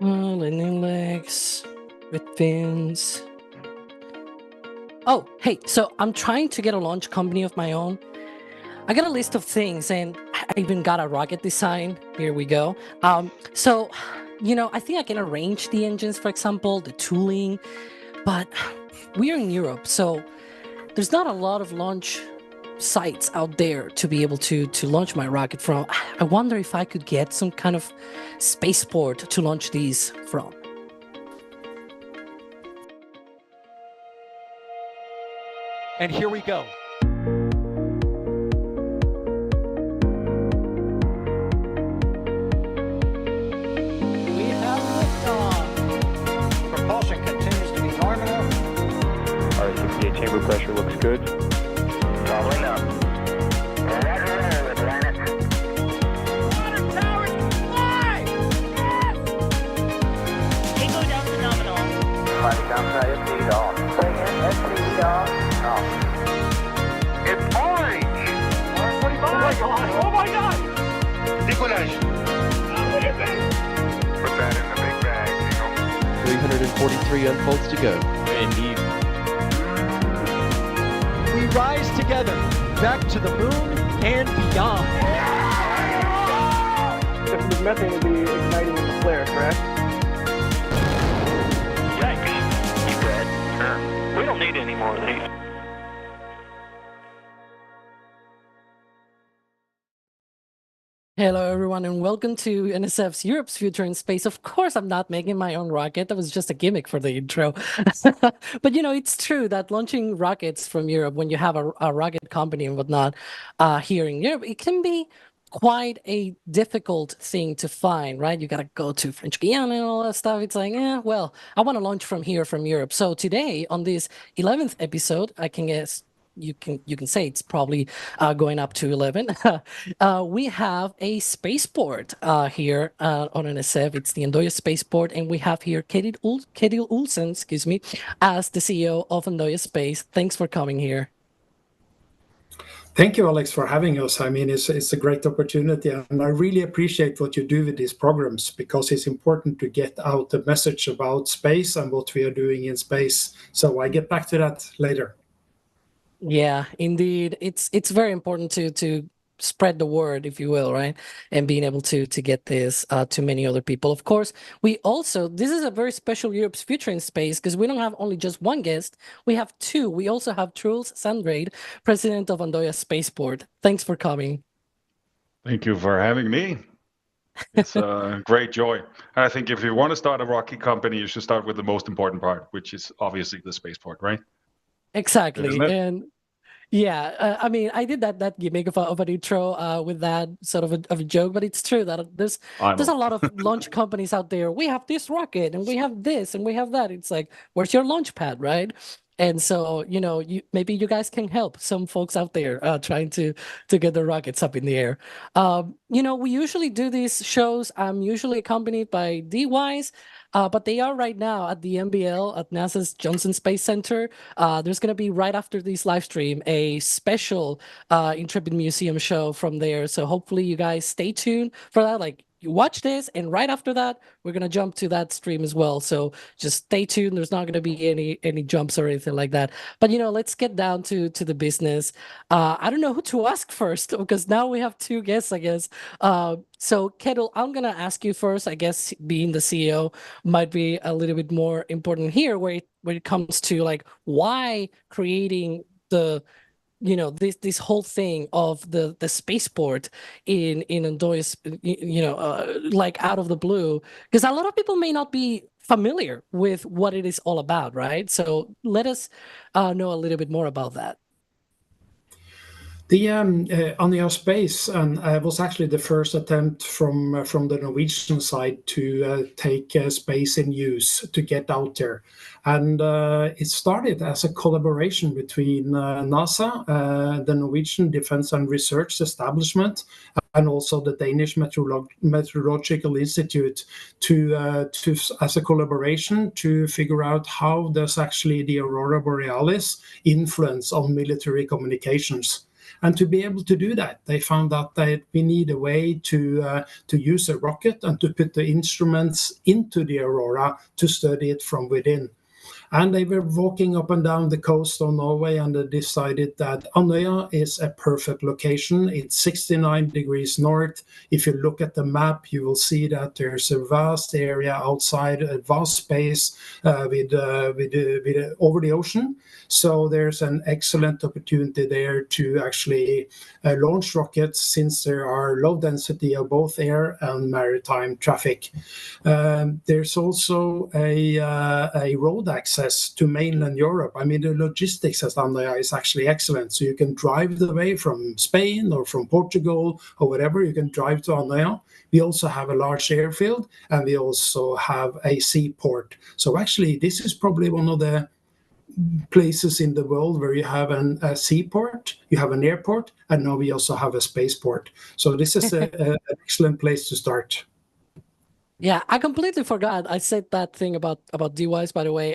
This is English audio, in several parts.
Landing legs with fins. Oh, hey, so I'm trying to get a launch company of my own. I got a list of things and I even got a rocket design. Here we go. So, I think I can arrange the engines, for example, the tooling, but we're in Europe, so there's not a lot of launch sites out there to be able to launch my rocket from. I wonder if I could get some kind of spaceport to launch these from. And here we go. We have liftoff. Propulsion continues to be normal. RCPA chamber pressure looks good. Doubling up. Roger, with planet. Water towers, fly! Yes! Tango down to nominal. Flight downside SPD off. Bring in SPD off. It's orange! 145! Oh my god! Oh my god! Decollage. What do you think? Put that in the big bag, Jingle. 343 unfolds to go. Indeed. We rise together, back to the moon and beyond. If the methane would be igniting in the flare, correct? Yikes. You good? Sure. We don't need any more of these. Hello, everyone, and welcome to NSF's Europe's Future in Space. Of course, I'm not making my own rocket. That was just a gimmick for the intro. But, it's true that launching rockets from Europe, when you have a rocket company and whatnot here in Europe, it can be quite a difficult thing to find, right? You got to go to French Guiana and all that stuff. It's like, I want to launch from here, from Europe. So today, on this 11th episode, I can guess, you can say it's probably going up to 11. We have a spaceport here on NSF. It's the Andøya Spaceport, and we have here Ketil Olsen, as the CEO of Andøya Space. Thanks for coming here. Thank you, Alex, for having us. I mean, it's a great opportunity, and I really appreciate what you do with these programs, because it's important to get out the message about space and what we are doing in space. So I get back to that later. Yeah, indeed. It's very important to spread the word, if you will, right? And being able to get this to many other people. Of course, this is a very special Europe's Future in Space, because we don't have only just one guest, we have two. We also have Troels Sandreid, President of Andøya Spaceport. Thanks for coming. Thank you for having me. It's a great joy. And I think if you want to start a rocket company, you should start with the most important part, which is obviously the spaceport, right? Exactly. And yeah, I mean, I did that gimmick of an intro with that sort of a joke, but it's true that there's a lot of launch companies out there. We have this rocket and we have this and we have that. It's like, where's your launch pad, right? And so, maybe you guys can help some folks out there trying to get the rockets up in the air. We usually do these shows. I'm usually accompanied by DYs, but they are right now at the MBL at NASA's Johnson Space Center. There's going to be, right after this live stream, a special Intrepid Museum show from there. So hopefully you guys stay tuned for that. Like, you watch this, and right after that, we're going to jump to that stream as well. So just stay tuned. There's not going to be any jumps or anything like that. But, let's get down to the business. I don't know who to ask first, because now we have two guests, I guess. So, Ketil, I'm going to ask you first. I guess being the CEO might be a little bit more important here, where it comes to, like, why creating this whole thing of the spaceport in Andøya, like out of the blue, because a lot of people may not be familiar with what it is all about, right? So let us know a little bit more about that. The Andøya Space was actually the first attempt from the Norwegian side to take space in use, to get out there. And it started as a collaboration between NASA, the Norwegian Defense and Research Establishment, and also the Danish Meteorological Institute, as a collaboration to figure out how does actually the aurora borealis influence on military communications. And to be able to do that, they found out that we need a way to use a rocket and to put the instruments into the Aurora to study it from within. And they were walking up and down the coast of Norway, and they decided that Andøya is a perfect location. It's 69 degrees north. If you look at the map, you will see that there's a vast area outside, a vast space over the ocean. So there's an excellent opportunity there to actually launch rockets, since there are low density of both air and maritime traffic. There's also a road access to mainland Europe. I mean, the logistics at Andøya is actually excellent. So you can drive the way from Spain or from Portugal or whatever. You can drive to Andøya. We also have a large airfield, and we also have a seaport. So actually, this is probably one of the places in the world where you have a seaport, you have an airport, and now we also have a spaceport. So this is an excellent place to start. Yeah, I completely forgot. I said that thing about DWISE, by the way.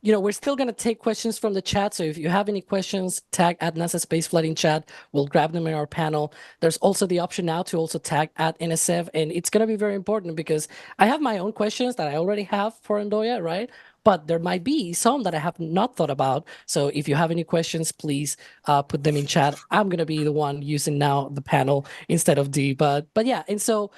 We're still going to take questions from the chat. So if you have any questions, tag at NASASpaceflight in chat. We'll grab them in our panel. There's also the option now to also tag at NSF. And it's going to be very important because I have my own questions that I already have for Andøya, right? But there might be some that I have not thought about. So if you have any questions, please put them in chat. I'm going to be the one using now the panel instead of D. But yeah, and so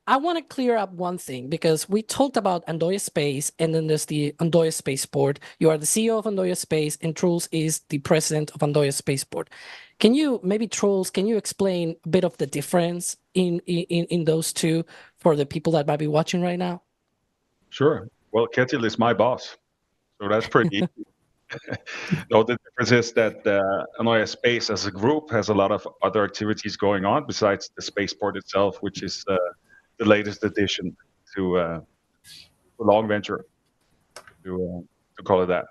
I want to clear up one thing, because we talked about Andøya Space, and then there's the Andøya Spaceport. You are the CEO of Andøya Space, and Troels is the President of Andøya Spaceport. Can you, maybe Troels, can you explain a bit of the difference in those two for the people that might be watching right now? Sure. Well, Ketil is my boss, so that's pretty easy. No, the difference is that Andøya Space as a group has a lot of other activities going on besides the spaceport itself, which is the latest addition to a long venture, to call it that.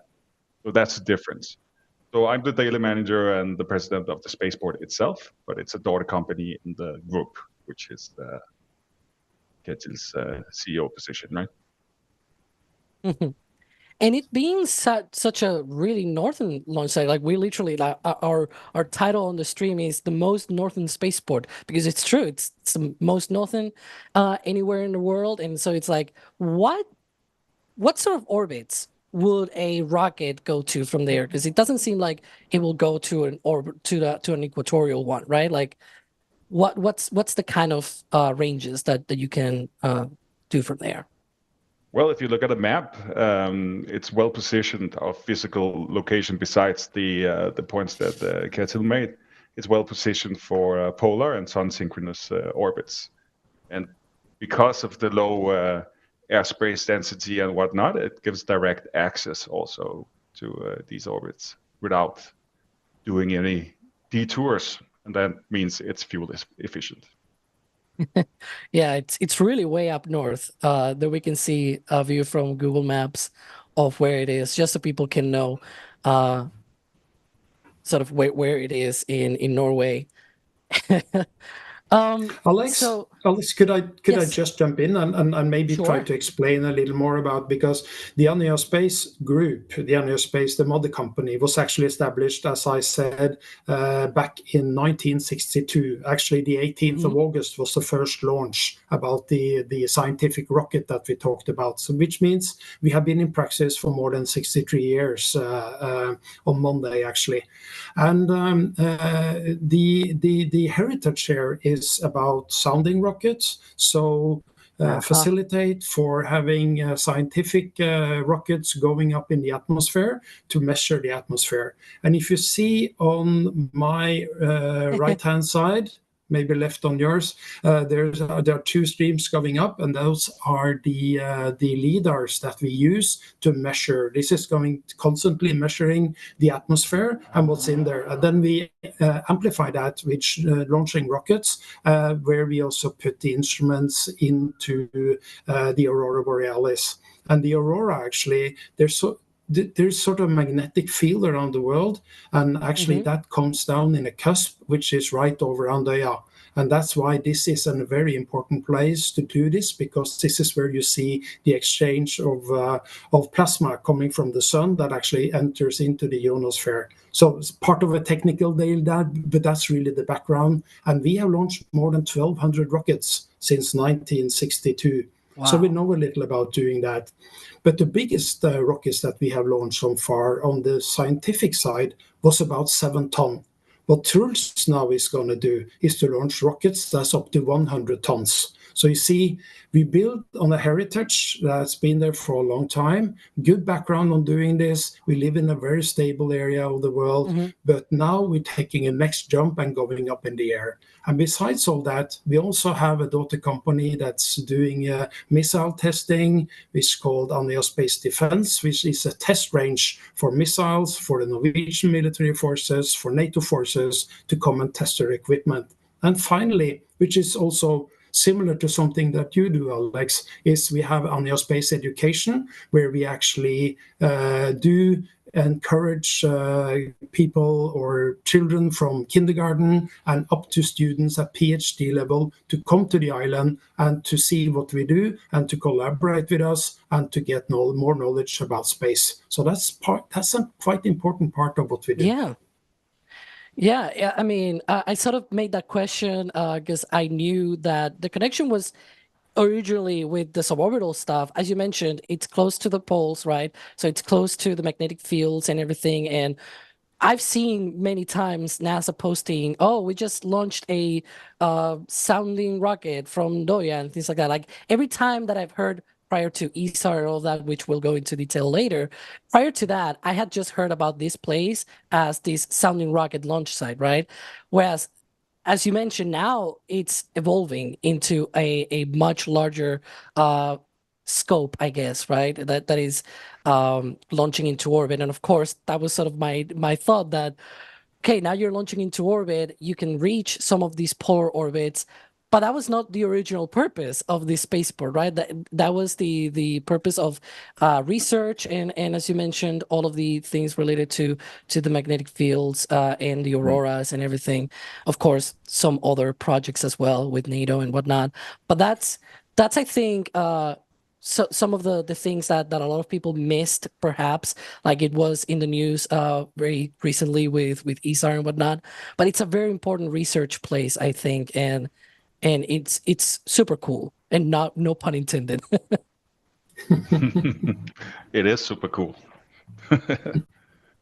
So that's the difference. So I'm the daily manager and the president of the spaceport itself, but it's a daughter company in the group, which is Ketil's CEO position, right? Mm-hmm. And it being such a really northern launch site, like we literally, like our title on the stream is the most northern spaceport, because it's true, it's the most northern anywhere in the world. And so it's like, what sort of orbits would a rocket go to from there? Because it doesn't seem like it will go to an orbit to an equatorial one, right? Like what's the kind of ranges that you can do from there? Well, if you look at a map, it's well positioned of physical location. Besides the points that Ketil made, it's well positioned for polar and sun-synchronous orbits. And because of the low airspace density and whatnot, it gives direct access also to these orbits without doing any detours, and that means it's fuel efficient. Yeah, it's really way up north. That we can see a view from Google Maps of where it is, just so people can know sort of where it is in Norway. Alex, could I just jump in and maybe Sure. try to explain a little more about, because the Andøya Space Group, the Andøya Space, the mother company, was actually established, as I said, back in 1962. Actually, the 18th of August was the first launch about the scientific rocket that we talked about. So, which means we have been in practice for more than 63 years on Monday, actually. And the heritage here is about sounding rockets, so facilitate for having scientific rockets going up in the atmosphere to measure the atmosphere. And if you see on my right-hand side, maybe left on yours, there are two streams going up, and those are the lidars that we use to measure. This is going constantly measuring the atmosphere and what's in there. And then we amplify that with launching rockets, where we also put the instruments into the Aurora Borealis. And the Aurora, actually, there's there's sort of a magnetic field around the world, and actually that comes down in a cusp, which is right over Andøya. And that's why this is a very important place to do this, because this is where you see the exchange of plasma coming from the sun that actually enters into the ionosphere. So it's part of a technical deal, but that's really the background. And we have launched more than 1,200 rockets since 1962. Wow. So we know a little about doing that. But the biggest rockets that we have launched so far on the scientific side was about 7 tons. What Troels now is going to do is to launch rockets that's up to 100 tons. So you see, we build on a heritage that's been there for a long time, good background on doing this. We live in a very stable area of the world, but now we're taking a next jump and going up in the air. And besides all that, we also have a daughter company that's doing missile testing, which is called Andøya Space Defense, which is a test range for missiles, for the Norwegian military forces, for NATO forces to come and test their equipment. And finally, which is also similar to something that you do, Alex, is we have Andøya Space Education, where we actually do encourage people or children from kindergarten and up to students at PhD level to come to the island and to see what we do and to collaborate with us and to get more knowledge about space. So that's a quite important part of what we do. Yeah. I mean, I sort of made that question because I knew that the connection was originally with the suborbital stuff. As you mentioned, it's close to the poles, right? So it's close to the magnetic fields and everything. And I've seen many times NASA posting, oh, we just launched a sounding rocket from Andøya and things like that. Like every time that I've heard prior to Isar and all that, which we'll go into detail later, prior to that, I had just heard about this place as this sounding rocket launch site, right? Whereas, as you mentioned, now it's evolving into a much larger scope, I guess, right? That is launching into orbit. And of course, that was sort of my thought that, okay, now you're launching into orbit, you can reach some of these polar orbits, but that was not the original purpose of the spaceport, right? That was the purpose of research and as you mentioned, all of the things related to the magnetic fields and the auroras and everything. Of course, some other projects as well with NATO and whatnot. But that's I think so some of the things that a lot of people missed, perhaps, like it was in the news very recently with Isar and whatnot. But it's a very important research place, I think, and it's super cool, and no pun intended. It is super cool.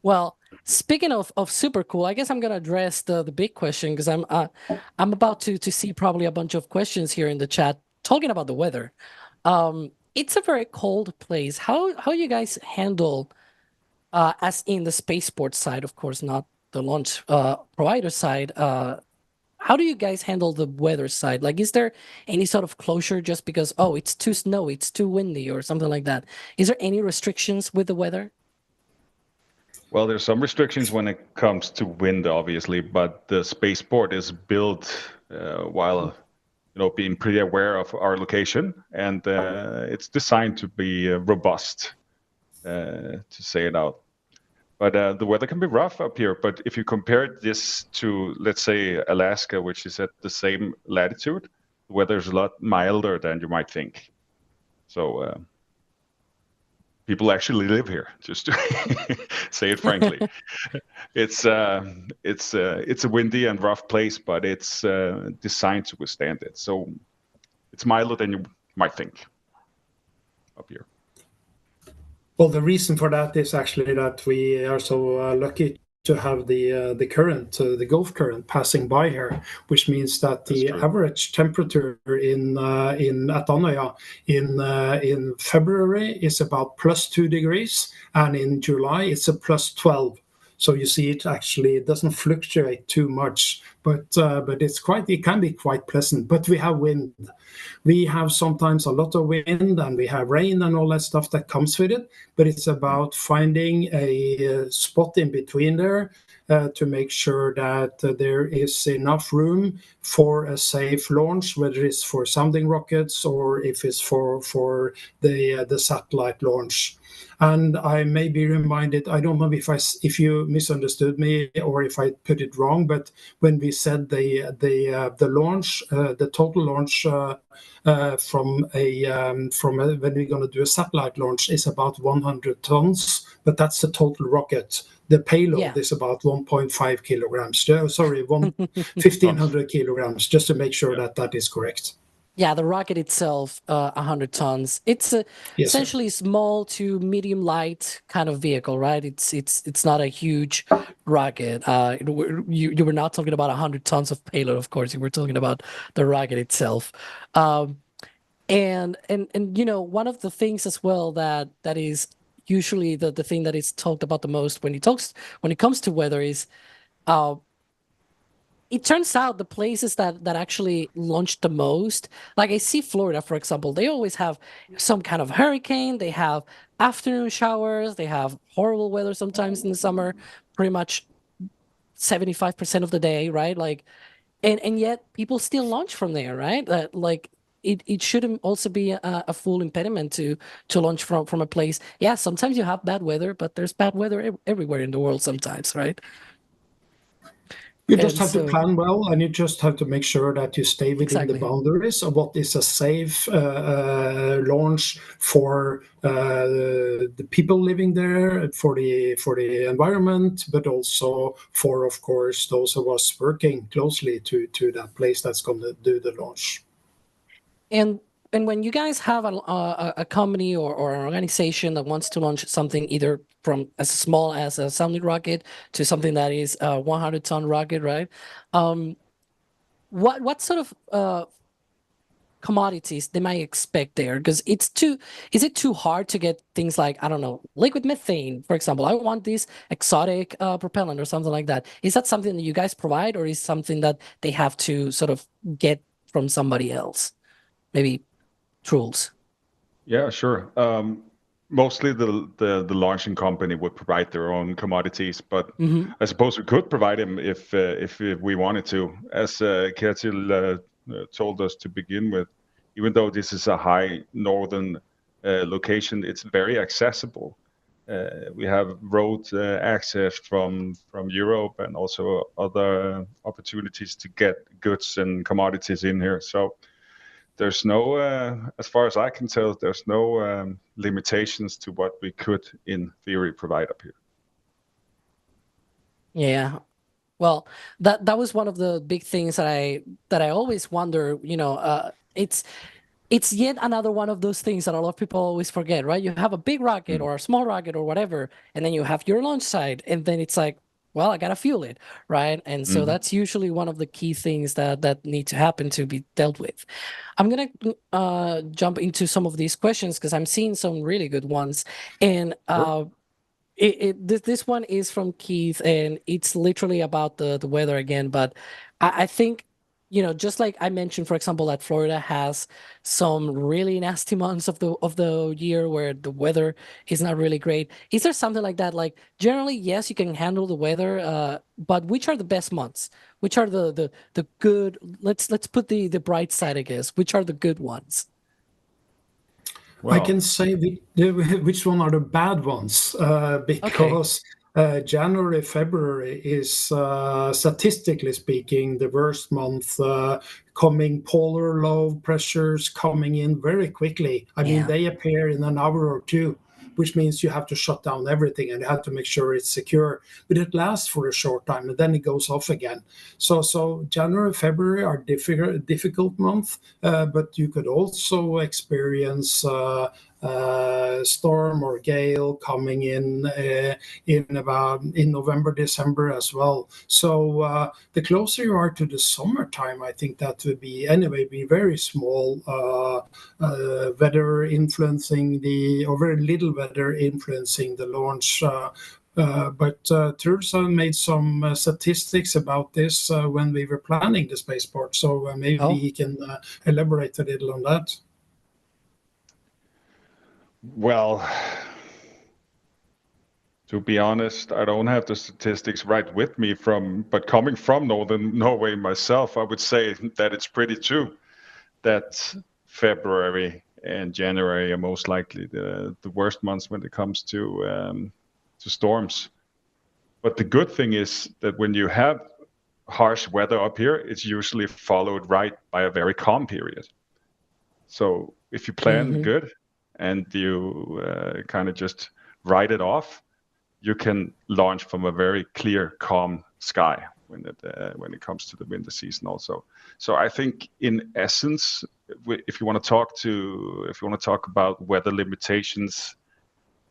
Well, speaking of super cool, I guess I'm gonna address the big question, because I'm about to see probably a bunch of questions here in the chat talking about the weather. It's a very cold place. How you guys handle, as in the spaceport side, of course, not the launch provider side, how do you guys handle the weather side? Like, is there any sort of closure just because, oh, it's too snowy, it's too windy, or something like that? Is there any restrictions with the weather? Well, there's some restrictions when it comes to wind, obviously, but the spaceport is built while being pretty aware of our location, and it's designed to be robust, to say it out. But the weather can be rough up here. But if you compare this to, let's say, Alaska, which is at the same latitude, the weather is a lot milder than you might think. So people actually live here, just to say it frankly. It's a windy and rough place, but it's designed to withstand it. So it's milder than you might think up here. Well, the reason for that is actually that we are so lucky to have the current, the Gulf current passing by here, which means that the average temperature in at Andøya in February is about +2 degrees, and in July it's a +12. So you see, it actually doesn't fluctuate too much, but it can be quite pleasant. But we have wind. We have sometimes a lot of wind, and we have rain and all that stuff that comes with it. But it's about finding a spot in between there to make sure that there is enough room for a safe launch, whether it's for sounding rockets or if it's for the satellite launch. And I may be reminded, I don't know if you misunderstood me or if I put it wrong, but when we said the launch, the total launch from when we're going to do a satellite launch is about 100 tons, but that's the total rocket. The payload is about 1.5 kilograms. Sorry, 1,500 kilograms, just to make sure that is correct. Yeah, the rocket itself, 100 tons. It's essentially small to medium light kind of vehicle, right? It's not a huge rocket. You were not talking about 100 tons of payload, of course. You were talking about the rocket itself. And one of the things as well that is usually the thing that is talked about the most when it comes to weather is it turns out the places that actually launch the most, like I see Florida, for example, they always have some kind of hurricane, they have afternoon showers, they have horrible weather sometimes in the summer, pretty much 75% of the day, right? Like, and yet people still launch from there, right? It shouldn't also be a full impediment to launch from a place. Yeah, sometimes you have bad weather, but there's bad weather everywhere in the world sometimes, right? You just have to plan well, and you just have to make sure that you stay within the boundaries of what is a safe launch for the people living there, for the environment, but also for, of course, those of us working closely to that place that's going to do the launch. And when you guys have a company or an organization that wants to launch something either from as small as a sounding rocket to something that is a 100-ton rocket, right? What sort of commodities they might expect there? Because is it too hard to get things like, I don't know, liquid methane, for example? I want this exotic propellant or something like that. Is that something that you guys provide, or is something that they have to sort of get from somebody else? Maybe Troels. Yeah, sure. Mostly the launching company would provide their own commodities, but I suppose we could provide them if we wanted to. As Ketil told us to begin with, even though this is a high northern location, it's very accessible. We have road access from Europe and also other opportunities to get goods and commodities in here. So there's no, as far as I can tell, there's no limitations to what we could, in theory, provide up here. Yeah, well, that was one of the big things that I always wonder. It's yet another one of those things that a lot of people always forget, right? You have a big rocket or a small rocket or whatever, and then you have your launch site, and then it's like, well, I gotta fuel it, right? And so that's usually one of the key things that need to happen to be dealt with. I'm gonna jump into some of these questions because I'm seeing some really good ones. And this one is from Keith, and it's literally about the weather again. But I think, just like I mentioned, for example, that Florida has some really nasty months of the year where the weather is not really great. Is there something like that? Like, generally, yes, you can handle the weather, but which are the best months? Which are the good? Let's put the bright side, I guess. Which are the good ones? Well, I can say which one are the bad ones, because January, February is, statistically speaking, the worst month, coming polar low pressures coming in very quickly. I mean, they appear in an hour or two, which means you have to shut down everything and you have to make sure it's secure. But it lasts for a short time and then it goes off again. So January, February are difficult months, but you could also experience storm or gale coming in November, December as well. So the closer you are to the summertime, I think that would be very small weather influencing or very little weather influencing the launch. But Troels made some statistics about this when we were planning the spaceport, so maybe he can elaborate a little on that. Well, to be honest, I don't have the statistics right with me but coming from northern Norway myself, I would say that it's pretty true that February and January are most likely the worst months when it comes to storms. But the good thing is that when you have harsh weather up here, it's usually followed right by a very calm period. So if you plan good and you kind of just write it off, you can launch from a very clear, calm sky when it comes to the winter season also. So I think in essence, if you want to talk about weather limitations,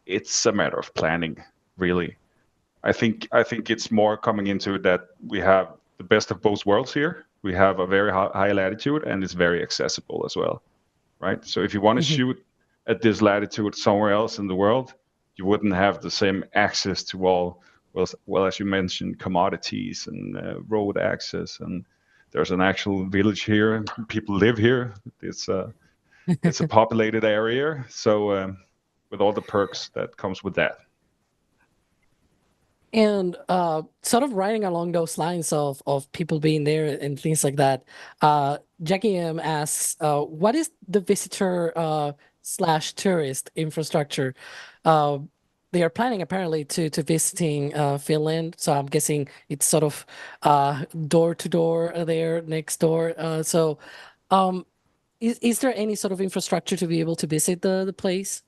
it's a matter of planning, really. I think it's more coming into that we have the best of both worlds here. We have a very high latitude, and it's very accessible as well, right? So if you want to shoot at this latitude somewhere else in the world, you wouldn't have the same access to all, well, as you mentioned, commodities and road access, and there's an actual village here. People live here. It's a populated area, so with all the perks that comes with that. And sort of riding along those lines of people being there and things like that, Jackie M asks, what is the visitor / tourist infrastructure? They are planning apparently to visiting Finland, so I'm guessing it's sort of door to door there next door. So is there any sort of infrastructure to be able to visit the place?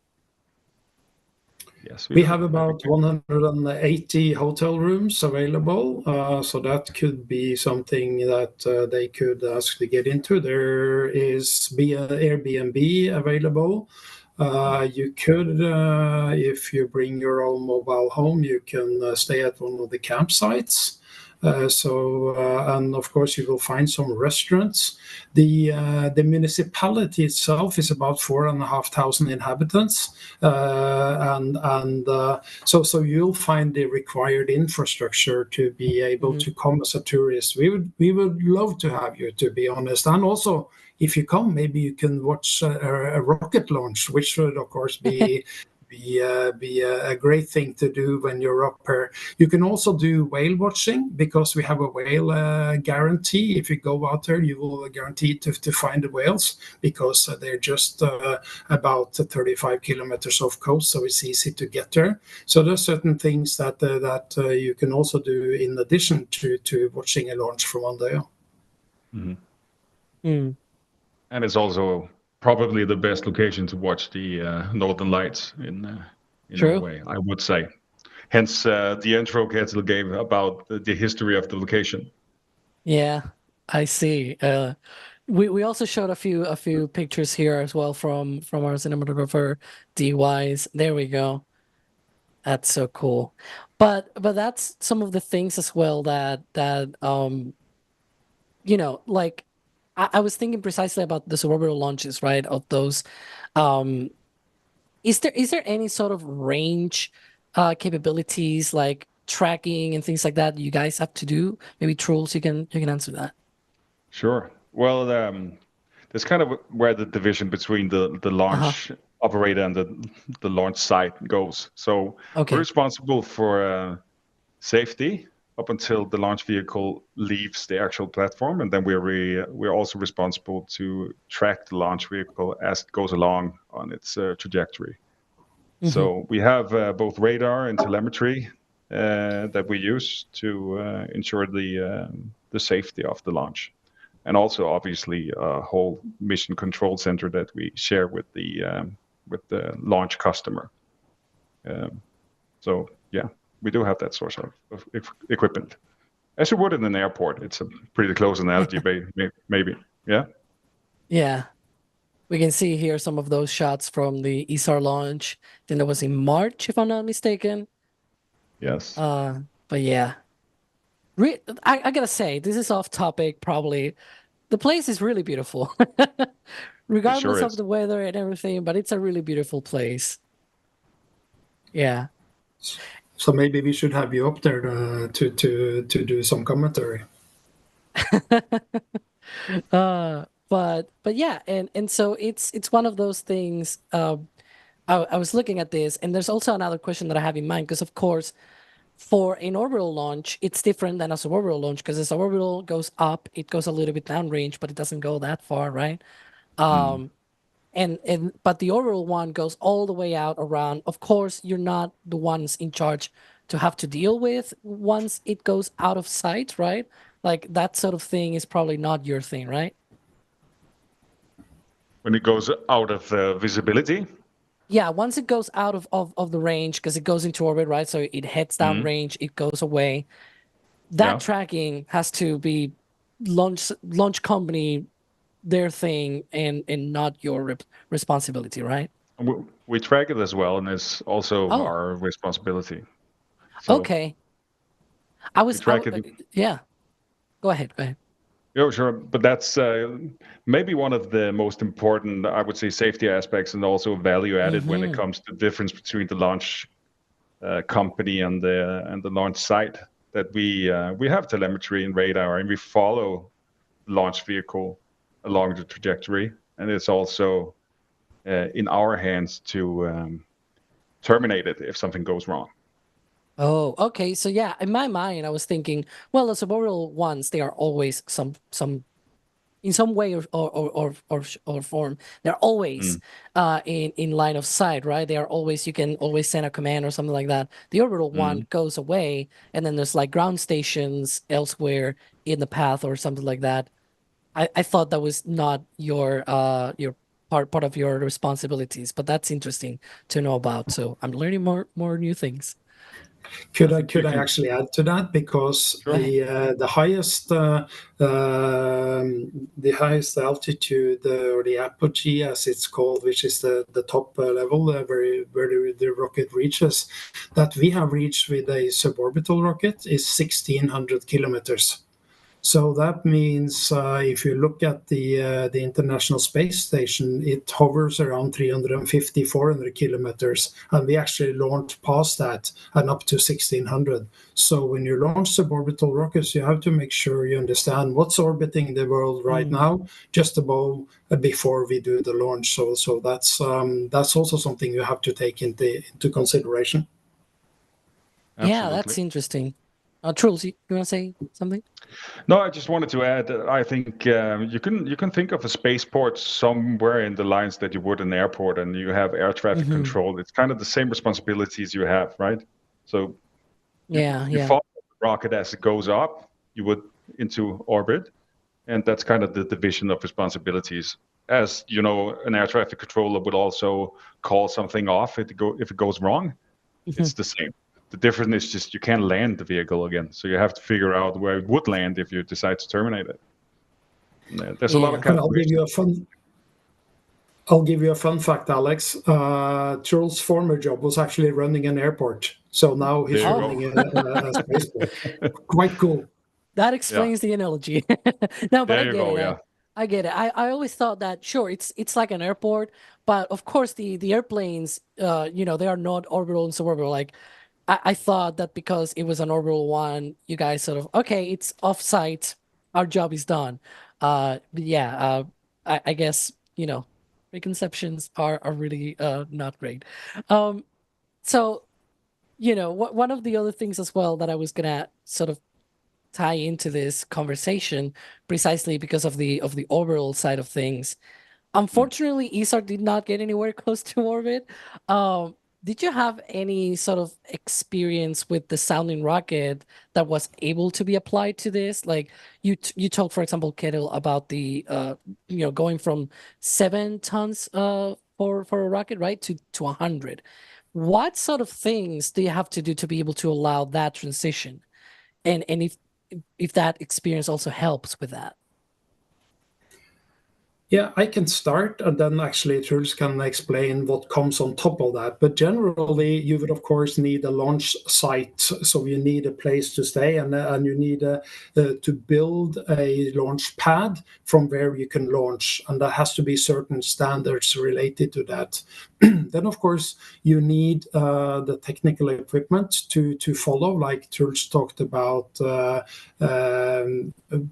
Yes, we have about 180 hotel rooms available, so that could be something that they could actually get into. There is Airbnb available. You could, if you bring your own mobile home, you can stay at one of the campsites. And of course you will find some restaurants. The municipality itself is about 4,500 inhabitants, so you'll find the required infrastructure to be able to come as a tourist. We would love to have you, to be honest, and also if you come, maybe you can watch a rocket launch, which would of course be a great thing to do when you're up here. You can also do whale watching, because we have a whale guarantee. If you go out there, you will guarantee to find the whales, because they're just about 35 kilometers off coast, so it's easy to get there. So there's certain things that you can also do in addition to watching a launch from Andøya. And it's also probably the best location to watch the Northern Lights in Norway, I would say. Hence the intro Ketil gave about the history of the location. Yeah, I see. We also showed a few pictures here as well from our cinematographer DYs. There we go. That's so cool. But that's some of the things as well that like I was thinking precisely about the suborbital launches, right? Of those, is there any sort of range capabilities, like tracking and things like that you guys have to do? Maybe Troels, you can answer that. Sure. Well, that's kind of where the division between the launch operator and the launch site goes. So we're responsible for safety up until the launch vehicle leaves the actual platform, and then we're also responsible to track the launch vehicle as it goes along on its trajectory. So we have both radar and telemetry that we use to ensure the safety of the launch, and also obviously a whole mission control center that we share with the launch customer. So yeah, we do have that source of equipment, as you would in an airport. It's a pretty close analogy, maybe. Yeah. Yeah. We can see here some of those shots from the Isar launch. Then that was in March, if I'm not mistaken. Yes. But yeah, I gotta say, this is off topic probably. The place is really beautiful, regardless of the weather and everything. But it's a really beautiful place. Yeah. So maybe we should have you up there to do some commentary. But yeah, and so it's one of those things. I was looking at this, and there's also another question that I have in mind, because of course, for an orbital launch, it's different than a suborbital launch, because a suborbital goes up, it goes a little bit downrange, but it doesn't go that far, right? but the orbital one goes all the way out around. Of course, you're not the ones in charge to have to deal with once it goes out of sight, right? Like that sort of thing is probably not your thing, right? When it goes out of visibility? Yeah, once it goes out of the range, because it goes into orbit, right? So it heads down range, it goes away. That tracking has to be launch company, their thing, and not your responsibility, right? We track it as well, and it's also our responsibility. So okay. Yeah. Go ahead. Yeah, sure. But that's maybe one of the most important, I would say, safety aspects, and also value added when it comes to the difference between the launch company and the launch site. That we have telemetry and radar, and we follow the launch vehicle along the trajectory, and it's also in our hands to terminate it if something goes wrong. Oh, okay. So yeah, in my mind, I was thinking, well, the suborbital ones, they are always some in some way or form, they're always in line of sight, right? They are always, you can always send a command or something like that. The orbital one goes away, and then there's like ground stations elsewhere in the path or something like that. I thought that was not your part of your responsibilities, but that's interesting to know about. So I'm learning more new things. Could I actually add to that, because the highest altitude, or the apogee as it's called, which is the top level where the rocket reaches, that we have reached with a suborbital rocket is 1,600 kilometers. So that means if you look at the International Space Station, it hovers around 350, 400 kilometers, and we actually launched past that and up to 1,600. So when you launch suborbital rockets, you have to make sure you understand what's orbiting the world right now, just above before we do the launch. So that's also something you have to take into consideration. Absolutely. Yeah, that's interesting. Troels, you want to say something? No, I just wanted to add. I think you can think of a spaceport somewhere in the lines that you would an airport, and you have air traffic control. It's kind of the same responsibilities you have, right? So you follow the rocket as it goes up. You would into orbit, and that's kind of the division of responsibilities. As you know, an air traffic controller would also call something off if it goes wrong. It's the same. The difference is just you can't land the vehicle again. So you have to figure out where it would land if you decide to terminate it. There's a lot of calculations. I'll give you a fun fact, Alex. Troels' former job was actually running an airport. So now he's running a spaceport. Quite cool. That explains the analogy. No, but I get it. I always thought that, sure, it's like an airport, but of course the airplanes, they are not orbital and suborbital. Like, I thought that because it was an orbital one, you guys sort of, okay, it's off-site, our job is done. I guess, preconceptions are really not great. So, one of the other things as well that I was gonna sort of tie into this conversation, precisely because of the orbital side of things. Unfortunately, Isar did not get anywhere close to orbit. Did you have any sort of experience with the sounding rocket that was able to be applied to this? Like you talked, for example, Ketil, about the going from 7 tons for a rocket, right, to 100. What sort of things do you have to do to be able to allow that transition? And if that experience also helps with that? Yeah, I can start, and then actually Troels can explain what comes on top of that. But generally, you would, of course, need a launch site. So you need a place to stay, and you need to build a launch pad from where you can launch. And there has to be certain standards related to that. Then, of course, you need the technical equipment to follow, like Troels talked about,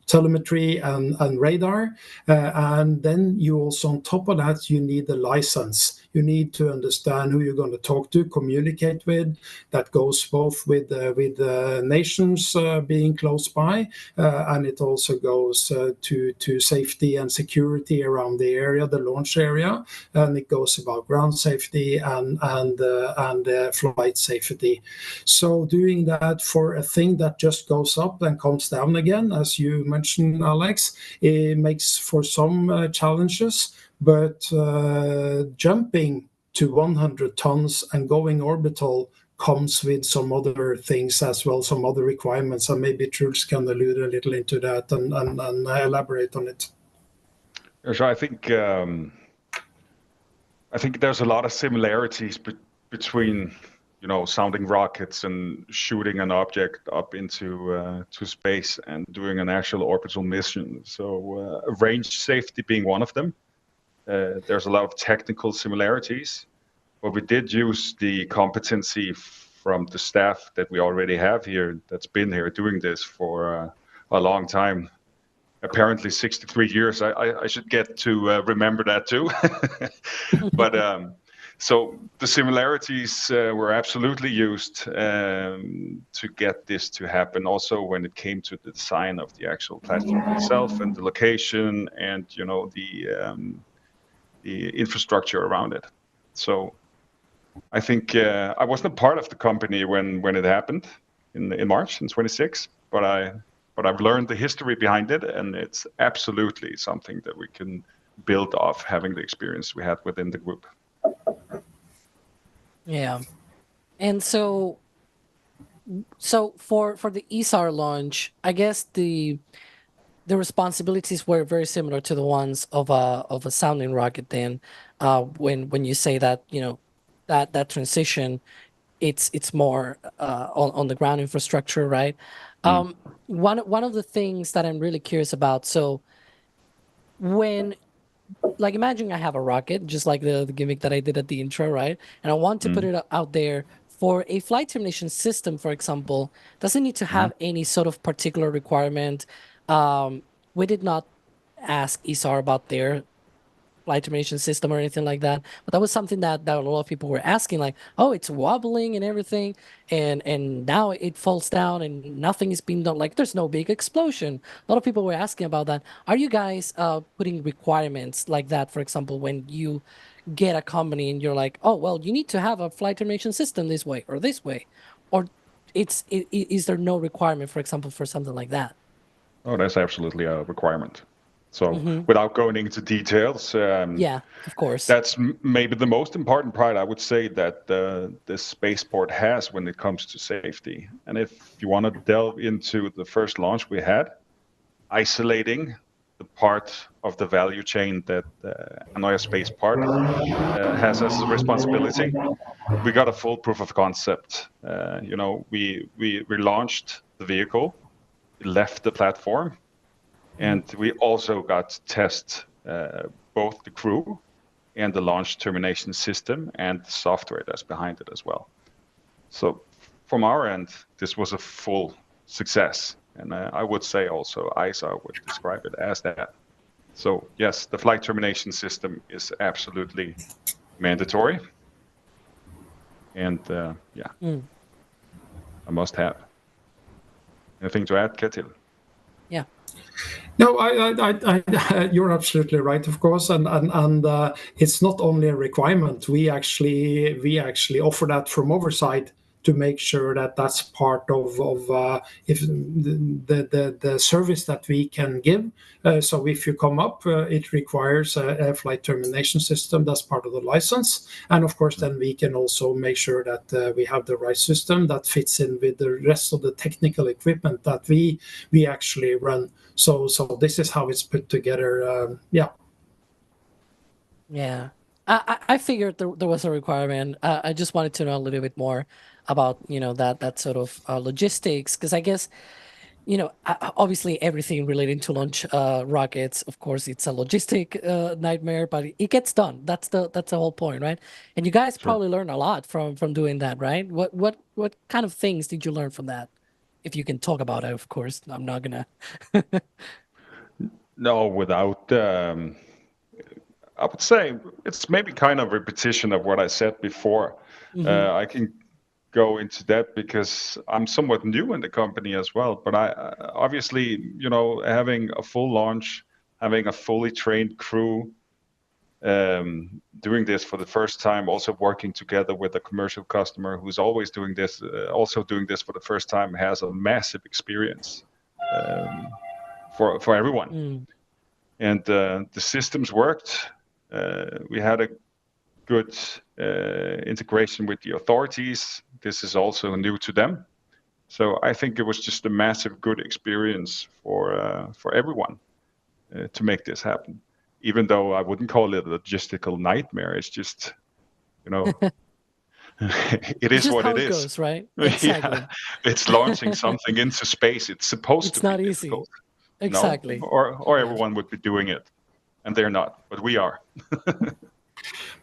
telemetry and radar. And then you also, on top of that, you need a license. You need to understand who you're going to talk to, communicate with. That goes both with nations being close by, and it also goes to safety and security around the area, the launch area, and it goes about ground safety and flight safety. So doing that for a thing that just goes up and comes down again, as you mentioned, Alex, it makes for some challenges, but jumping to 100 tons and going orbital comes with some other things as well, some other requirements, and maybe Troels can allude a little into that and elaborate on it. So I think there's a lot of similarities between, sounding rockets and shooting an object up into to space and doing an actual orbital mission. So range safety being one of them. There's a lot of technical similarities, but we did use the competency from the staff that we already have here, that's been here doing this for a long time. Apparently 63 years. I should get to remember that too. But so the similarities were absolutely used to get this to happen. Also, when it came to the design of the actual platform itself and the location and the infrastructure around it. So I think I wasn't a part of the company when it happened in March in 26, but I've learned the history behind it, and it's absolutely something that we can build off having the experience we had within the group. Yeah. And so for the Isar launch, I guess the responsibilities were very similar to the ones of a sounding rocket then, when you say that, that transition, it's more on the ground infrastructure, right? One of the things that I'm really curious about, so when, like, imagine I have a rocket, just like the gimmick that I did at the intro, right? And I want to put it out there for a flight termination system, for example, doesn't need to have any sort of particular requirement. We did not ask Isar about their flight termination system or anything like that, but that was something that a lot of people were asking, like, oh, it's wobbling and everything, and now it falls down and nothing is being done, like there's no big explosion. A lot of people were asking about that. Are you guys putting requirements like that, for example, when you get a company and you're like, oh, well, you need to have a flight termination system this way, or is there no requirement, for example, for something like that? Oh, that's absolutely a requirement. So without going into details, yeah, of course, that's maybe the most important part, I would say, that the spaceport has when it comes to safety. And if you want to delve into the first launch we had, isolating the part of the value chain that Andøya Spaceport has as a responsibility, we got a full proof of concept. We launched the vehicle, it left the platform, and we also got to test both the crew and the launch termination system and the software that's behind it as well. So from our end, this was a full success. And I would say also Isar would describe it as that. So yes, the flight termination system is absolutely mandatory. And a must have. Anything to add, Ketil? Yeah. No, you're absolutely right, of course, and it's not only a requirement. We actually offer that from our side to make sure that that's part of if the service that we can give. So if you come up, it requires a flight termination system. That's part of the license, and of course, then we can also make sure that we have the right system that fits in with the rest of the technical equipment that we actually run. So this is how it's put together. Yeah. I figured there was a requirement. I just wanted to know a little bit more about that sort of logistics, because I guess obviously everything relating to launch rockets, of course, it's a logistic nightmare, but it gets done. That's the whole point, right? And you guys probably learned a lot from doing that, right? What kind of things did you learn from that? If you can talk about it, of course. I'm not gonna. No, without. I would say it's maybe kind of repetition of what I said before. I can go into that because I'm somewhat new in the company as well. But I obviously, having a full launch, having a fully trained crew, doing this for the first time, also working together with a commercial customer who's always doing this, also doing this for the first time, has a massive experience for everyone. And the systems worked. We had a good integration with the authorities. This is also new to them. So I think it was just a massive good experience for everyone to make this happen. Even though I wouldn't call it a logistical nightmare, it's just, it is what it is. Goes, right? Exactly. Yeah, it's launching something into space. It's supposed to be not difficult. Easy. Exactly. No? Or everyone would be doing it, and they're not, but we are.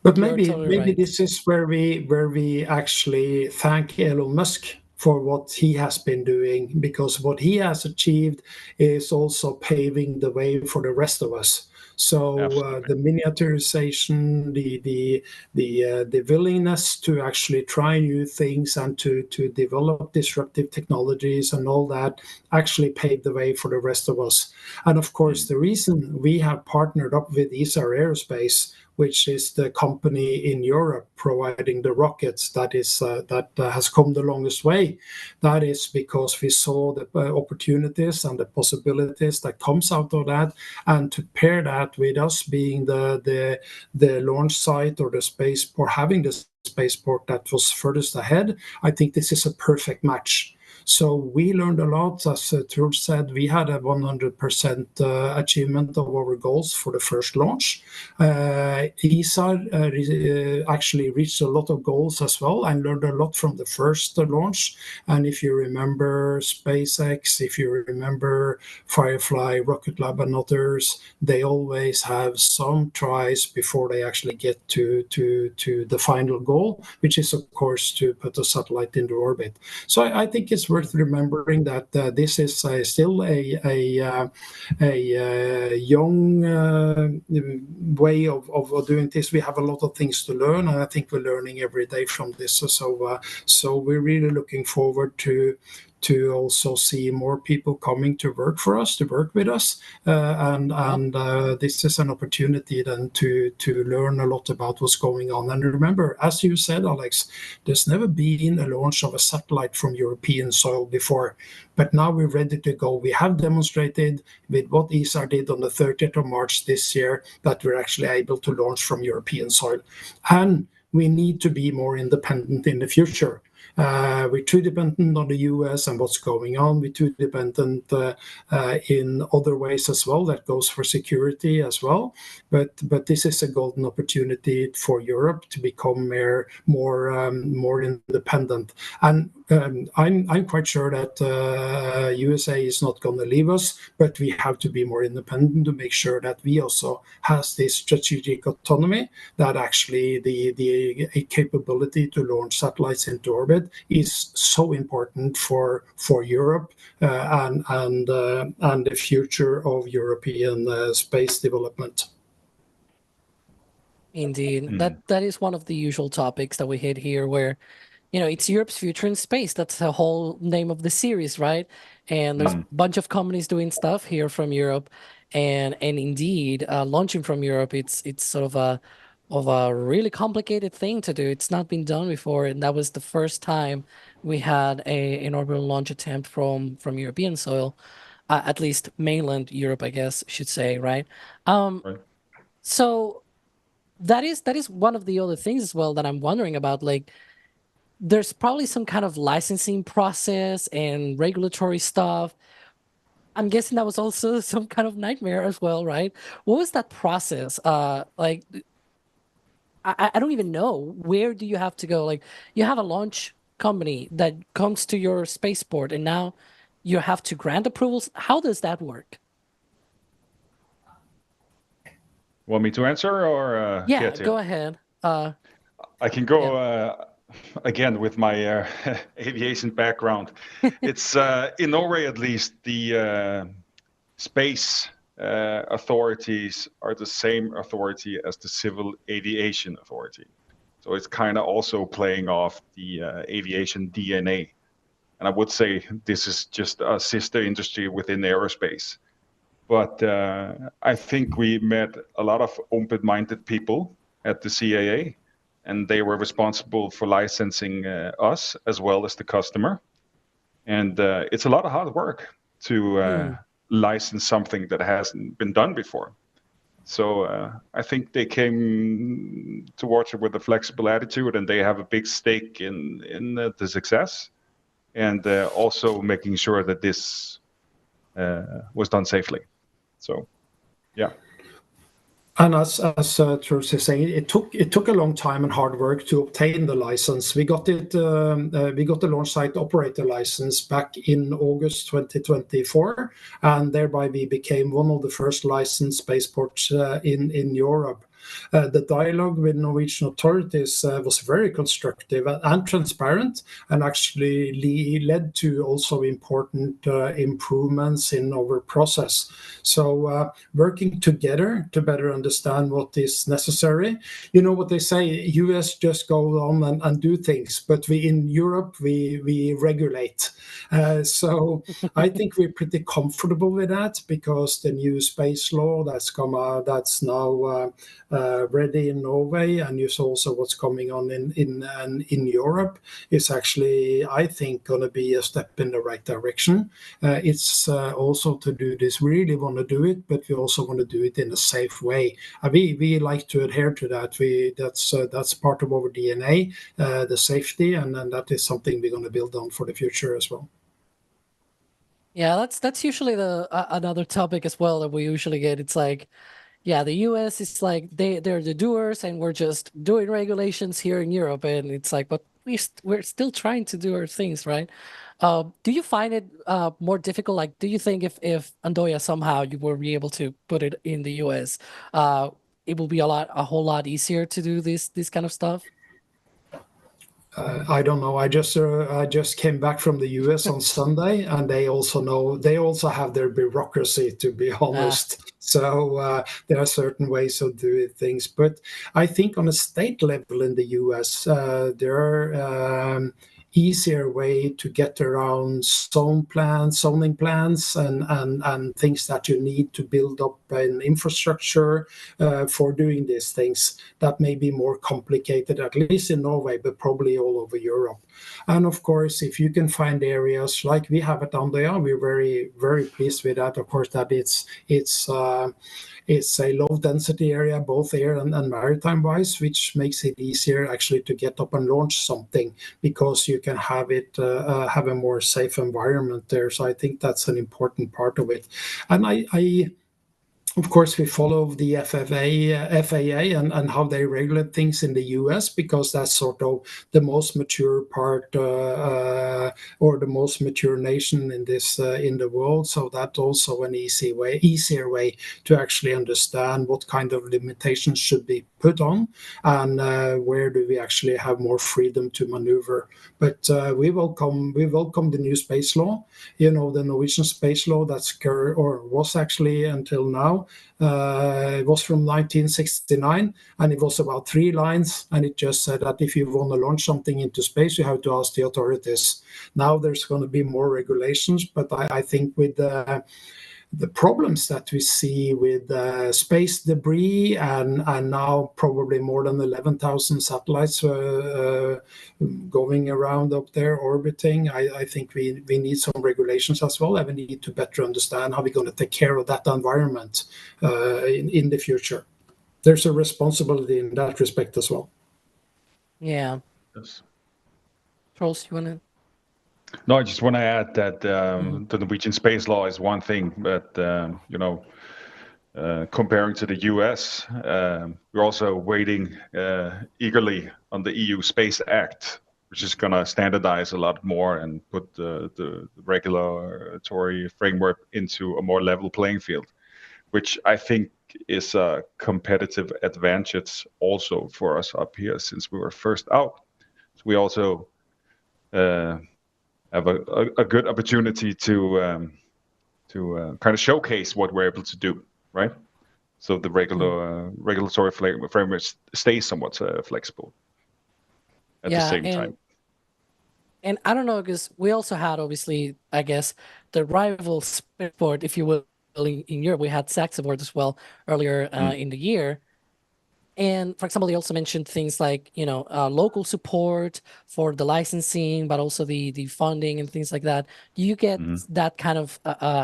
But maybe this is where we actually thank Elon Musk for what he has been doing, because what he has achieved is also paving the way for the rest of us. So the miniaturization, the willingness to actually try new things and to develop disruptive technologies and all that actually paved the way for the rest of us. And of course, the reason we have partnered up with Isar Aerospace, which is the company in Europe providing the rockets that has come the longest way. That is because we saw the opportunities and the possibilities that comes out of that, and to pair that with us being the launch site or the spaceport, having the spaceport that was furthest ahead, I think this is a perfect match. So we learned a lot. As Troels said, we had a 100% achievement of our goals for the first launch. Isar actually reached a lot of goals as well and learned a lot from the first launch. And if you remember SpaceX, if you remember Firefly, Rocket Lab and others, they always have some tries before they actually get to the final goal, which is, of course, to put a satellite into orbit. So I think it's worth remembering that this is still a young way of doing this. We have a lot of things to learn, and I think we're learning every day from this. So we're really looking forward to also see more people coming to work for us, to work with us, and this is an opportunity then to learn a lot about what's going on. And remember, as you said, Alex, there's never been a launch of a satellite from European soil before, but now we're ready to go. We have demonstrated with what Isar did on the 30th of March this year that we're actually able to launch from European soil, and we need to be more independent in the future. We're too dependent on the US and what's going on. We're too dependent in other ways as well. That goes for security as well. But this is a golden opportunity for Europe to become more independent. And I'm quite sure that USA is not going to leave us, but we have to be more independent to make sure that we also has this strategic autonomy, that actually the capability to launch satellites into orbit is so important for Europe and the future of European space development. Indeed, that is one of the usual topics that we hit here, where it's Europe's future in space. That's the whole name of the series, right? And there's a bunch of companies doing stuff here from Europe, and indeed, launching from Europe, it's sort of a really complicated thing to do. It's not been done before, and that was the first time we had an orbital launch attempt from European soil, at least mainland Europe, I guess I should say, right? Right. So that is one of the other things as well that I'm wondering about. Like, there's probably some kind of licensing process and regulatory stuff. I'm guessing that was also some kind of nightmare as well, right? What was that process? Like, I don't even know. Where do you have to go? Like, you have a launch company that comes to your spaceport, and now you have to grant approvals. How does that work? Want me to answer, or Yeah, Ketil? go ahead. I can go again with my aviation background. It's in Norway, at least, the space authorities are the same authority as the Civil Aviation Authority. So it's kind of also playing off the aviation DNA. And I would say this is just a sister industry within aerospace. But I think we met a lot of open-minded people at the CAA, and they were responsible for licensing us as well as the customer. And it's a lot of hard work to license something that hasn't been done before. So I think they came towards it with a flexible attitude, and they have a big stake in the success, and also making sure that this was done safely. So, yeah. And as Troels is saying, it took a long time and hard work to obtain the license. We got it. We got the launch site operator license back in August 2024, and thereby we became one of the first licensed spaceports in Europe. The dialogue with Norwegian authorities was very constructive and transparent, and actually led to also important improvements in our process. So working together to better understand what is necessary. You know what they say, US just go on and do things, but we in Europe, we regulate. So I think we're pretty comfortable with that, because the new space law that's now ready in Norway, and you saw also what's coming on in Europe, is actually, I think, going to be a step in the right direction. It's also to do this, we really want to do it, but we also want to do it in a safe way. We like to adhere to that. That's part of our DNA, the safety, and that is something we're going to build on for the future as well. Yeah, that's usually another topic as well that we usually get. It's like, yeah, the US is like they're the doers, and we're just doing regulations here in Europe, and it's like, but we're still trying to do our things, right? Do you find it more difficult? Like, do you think if Andøya somehow you will be able to put it in the US, it will be a whole lot easier to do this kind of stuff? I don't know. I just came back from the US on Sunday, and they also have their bureaucracy, to be honest. So there are certain ways of doing things, but I think on a state level in the US, there are easier way to get around zoning plans, and things that you need to build up an infrastructure for doing these things. That may be more complicated, at least in Norway, but probably all over Europe. And of course, if you can find areas like we have at Andøya, we're very, very pleased with that. Of course, that it's a low density area, both air and maritime wise, which makes it easier actually to get up and launch something, because you can have it have a more safe environment there. So I think that's an important part of it. And I of course, we follow the FAA and how they regulate things in the US, because that's sort of the most mature part or the most mature nation in the world. So that's also an easier way to actually understand what kind of limitations should be put on, and where do we actually have more freedom to maneuver. But we welcome the new space law. You know, the Norwegian space law was actually until now. It was from 1969, and it was about 3 lines, and it just said that if you want to launch something into space, you have to ask the authorities. Now there's going to be more regulations, but I think with the problems that we see with space debris and now probably more than 11,000 satellites going around up there orbiting, I think we need some regulations as well, and we need to better understand how we're going to take care of that environment in the future. There's a responsibility in that respect as well. Yeah. Yes. Troels, you want to? No, I just want to add that the Norwegian space law is one thing, but comparing to the US, we're also waiting eagerly on the EU Space Act, which is going to standardize a lot more and put the regulatory framework into a more level playing field, which I think is a competitive advantage also for us up here, since we were first out. So we also have a good opportunity to kind of showcase what we're able to do, right? So the regulatory framework stays somewhat flexible at the same time. And I don't know, because we also had, obviously, I guess, the rival spaceport, if you will, in Europe. We had SAXport as well earlier in the year. And for example, they also mentioned things like, local support for the licensing, but also the funding and things like that. Do you get that kind of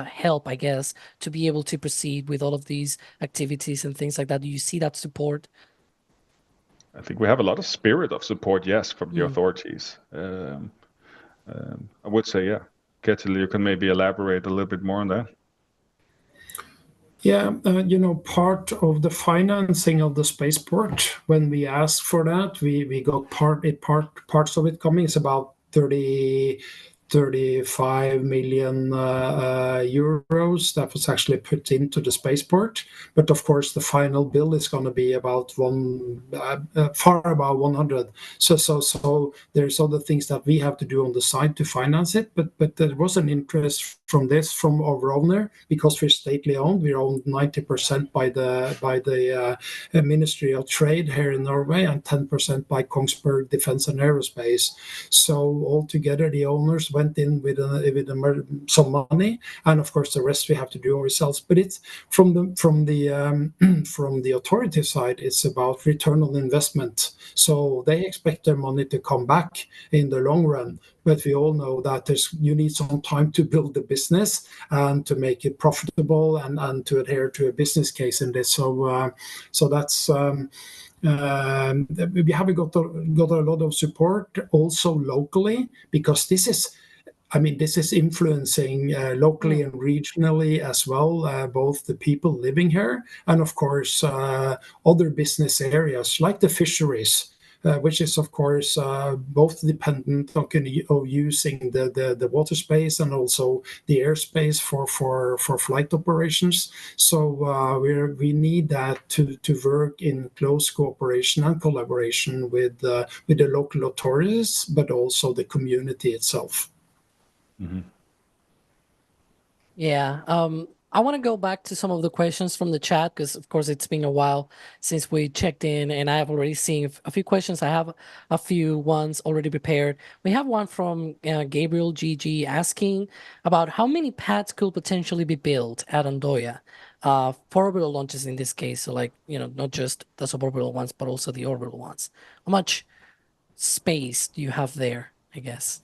help, I guess, to be able to proceed with all of these activities and things like that? Do you see that support? I think we have a lot of spirit of support, yes, from the authorities. I would say, yeah. Ketil, you can maybe elaborate a little bit more on that. Yeah, part of the financing of the spaceport, when we asked for that, we got parts of it coming. It's about 35 million euros that was actually put into the spaceport. But of course, the final bill is going to be about far above 100. So there's other things that we have to do on the side to finance it. But there was an interest from our owner, because we're stately owned. We're owned 90% by the Ministry of Trade here in Norway, and 10% by Kongsberg Defence and Aerospace. So altogether, the owners went in with some money, and of course the rest we have to do ourselves. But it's from the authority side, it's about return on investment. So they expect their money to come back in the long run. But we all know that you need some time to build the business and to make it profitable and to adhere to a business case in this. So that's. We have got a lot of support also locally, because this is influencing locally and regionally as well, both the people living here and, of course, other business areas like the fisheries, which is, of course, both dependent on using the water space and also the airspace for flight operations. So we need that to work in close cooperation and collaboration with the local authorities, but also the community itself. Mm-hmm. Yeah. I want to go back to some of the questions from the chat, because, of course, it's been a while since we checked in, and I have already seen a few questions. I have a few ones already prepared. We have one from Gabriel GG asking about how many pads could potentially be built at Andøya for orbital launches in this case. So, not just the suborbital ones, but also the orbital ones. How much space do you have there, I guess?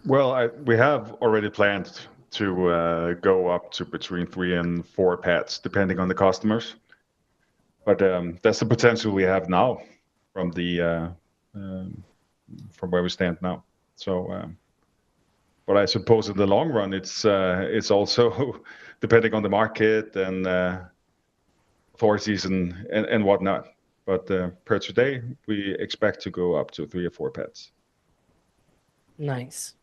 Well, we have already planned to go up to between 3 and 4 pads, depending on the customers. But that's the potential we have now from where we stand now. So, but I suppose in the long run, it's also depending on the market and authorities and whatnot. But per today, we expect to go up to 3 or 4 pads. Nice.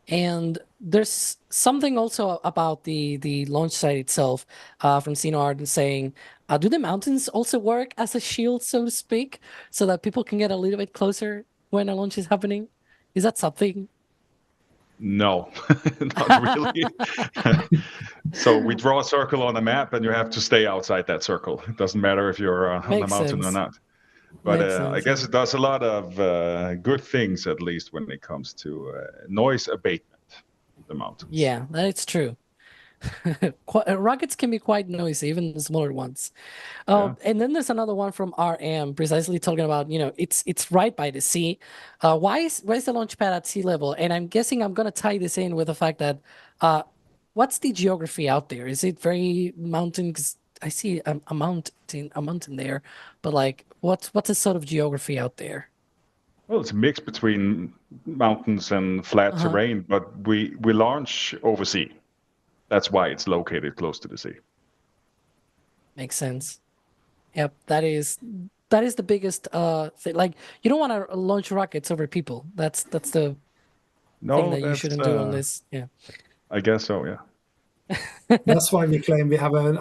And there's something also about the launch site itself from Sino Arden saying, do the mountains also work as a shield, so to speak, so that people can get a little bit closer when a launch is happening? Is that something? No, not really. So we draw a circle on a map, and you have to stay outside that circle. It doesn't matter if you're on the mountain or not. But I guess it does a lot of good things, at least when it comes to noise abatement, the mountains. Yeah, that's true. Rockets can be quite noisy, even the smaller ones. And then there's another one from RM, precisely talking about, it's right by the sea. Why is the launch pad at sea level? And I'm guessing I'm going to tie this in with the fact that what's the geography out there? Is it very mountain? 'Cause I see a mountain there, but what's the sort of geography out there? Well, it's a mix between mountains and flat terrain, but we launch over sea. That's why it's located close to the sea. Makes sense. Yep, that is the biggest thing. You don't want to launch rockets over people. That's the thing that you shouldn't do on this. Yeah. I guess so. Yeah. That's why we claim we have an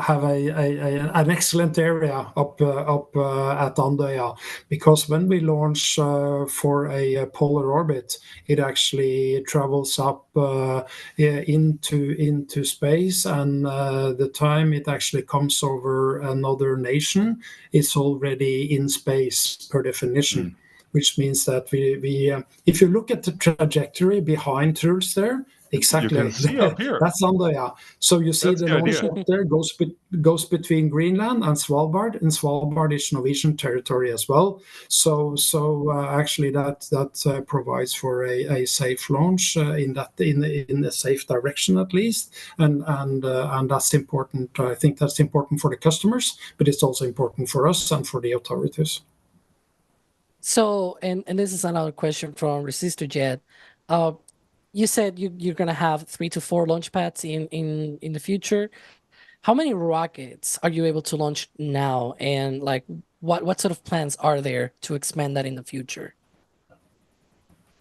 excellent area up at Andøya, because when we launch for a polar orbit, it actually travels up into space, and the time it actually comes over another nation, it's already in space per definition. Which means that we if you look at the trajectory behind Troels there, exactly. You can see up here. That's Andøya. So you see That's the the idea. launch there goes between Greenland and Svalbard is Norwegian territory as well. So actually that provides for a safe launch in a safe direction at least, and that's important. I think that's important for the customers, but it's also important for us and for the authorities. So, and this is another question from Resistor Jet. You said you're going to have 3 to 4 launch pads in the future. How many rockets are you able to launch now? And like, what sort of plans are there to expand that in the future?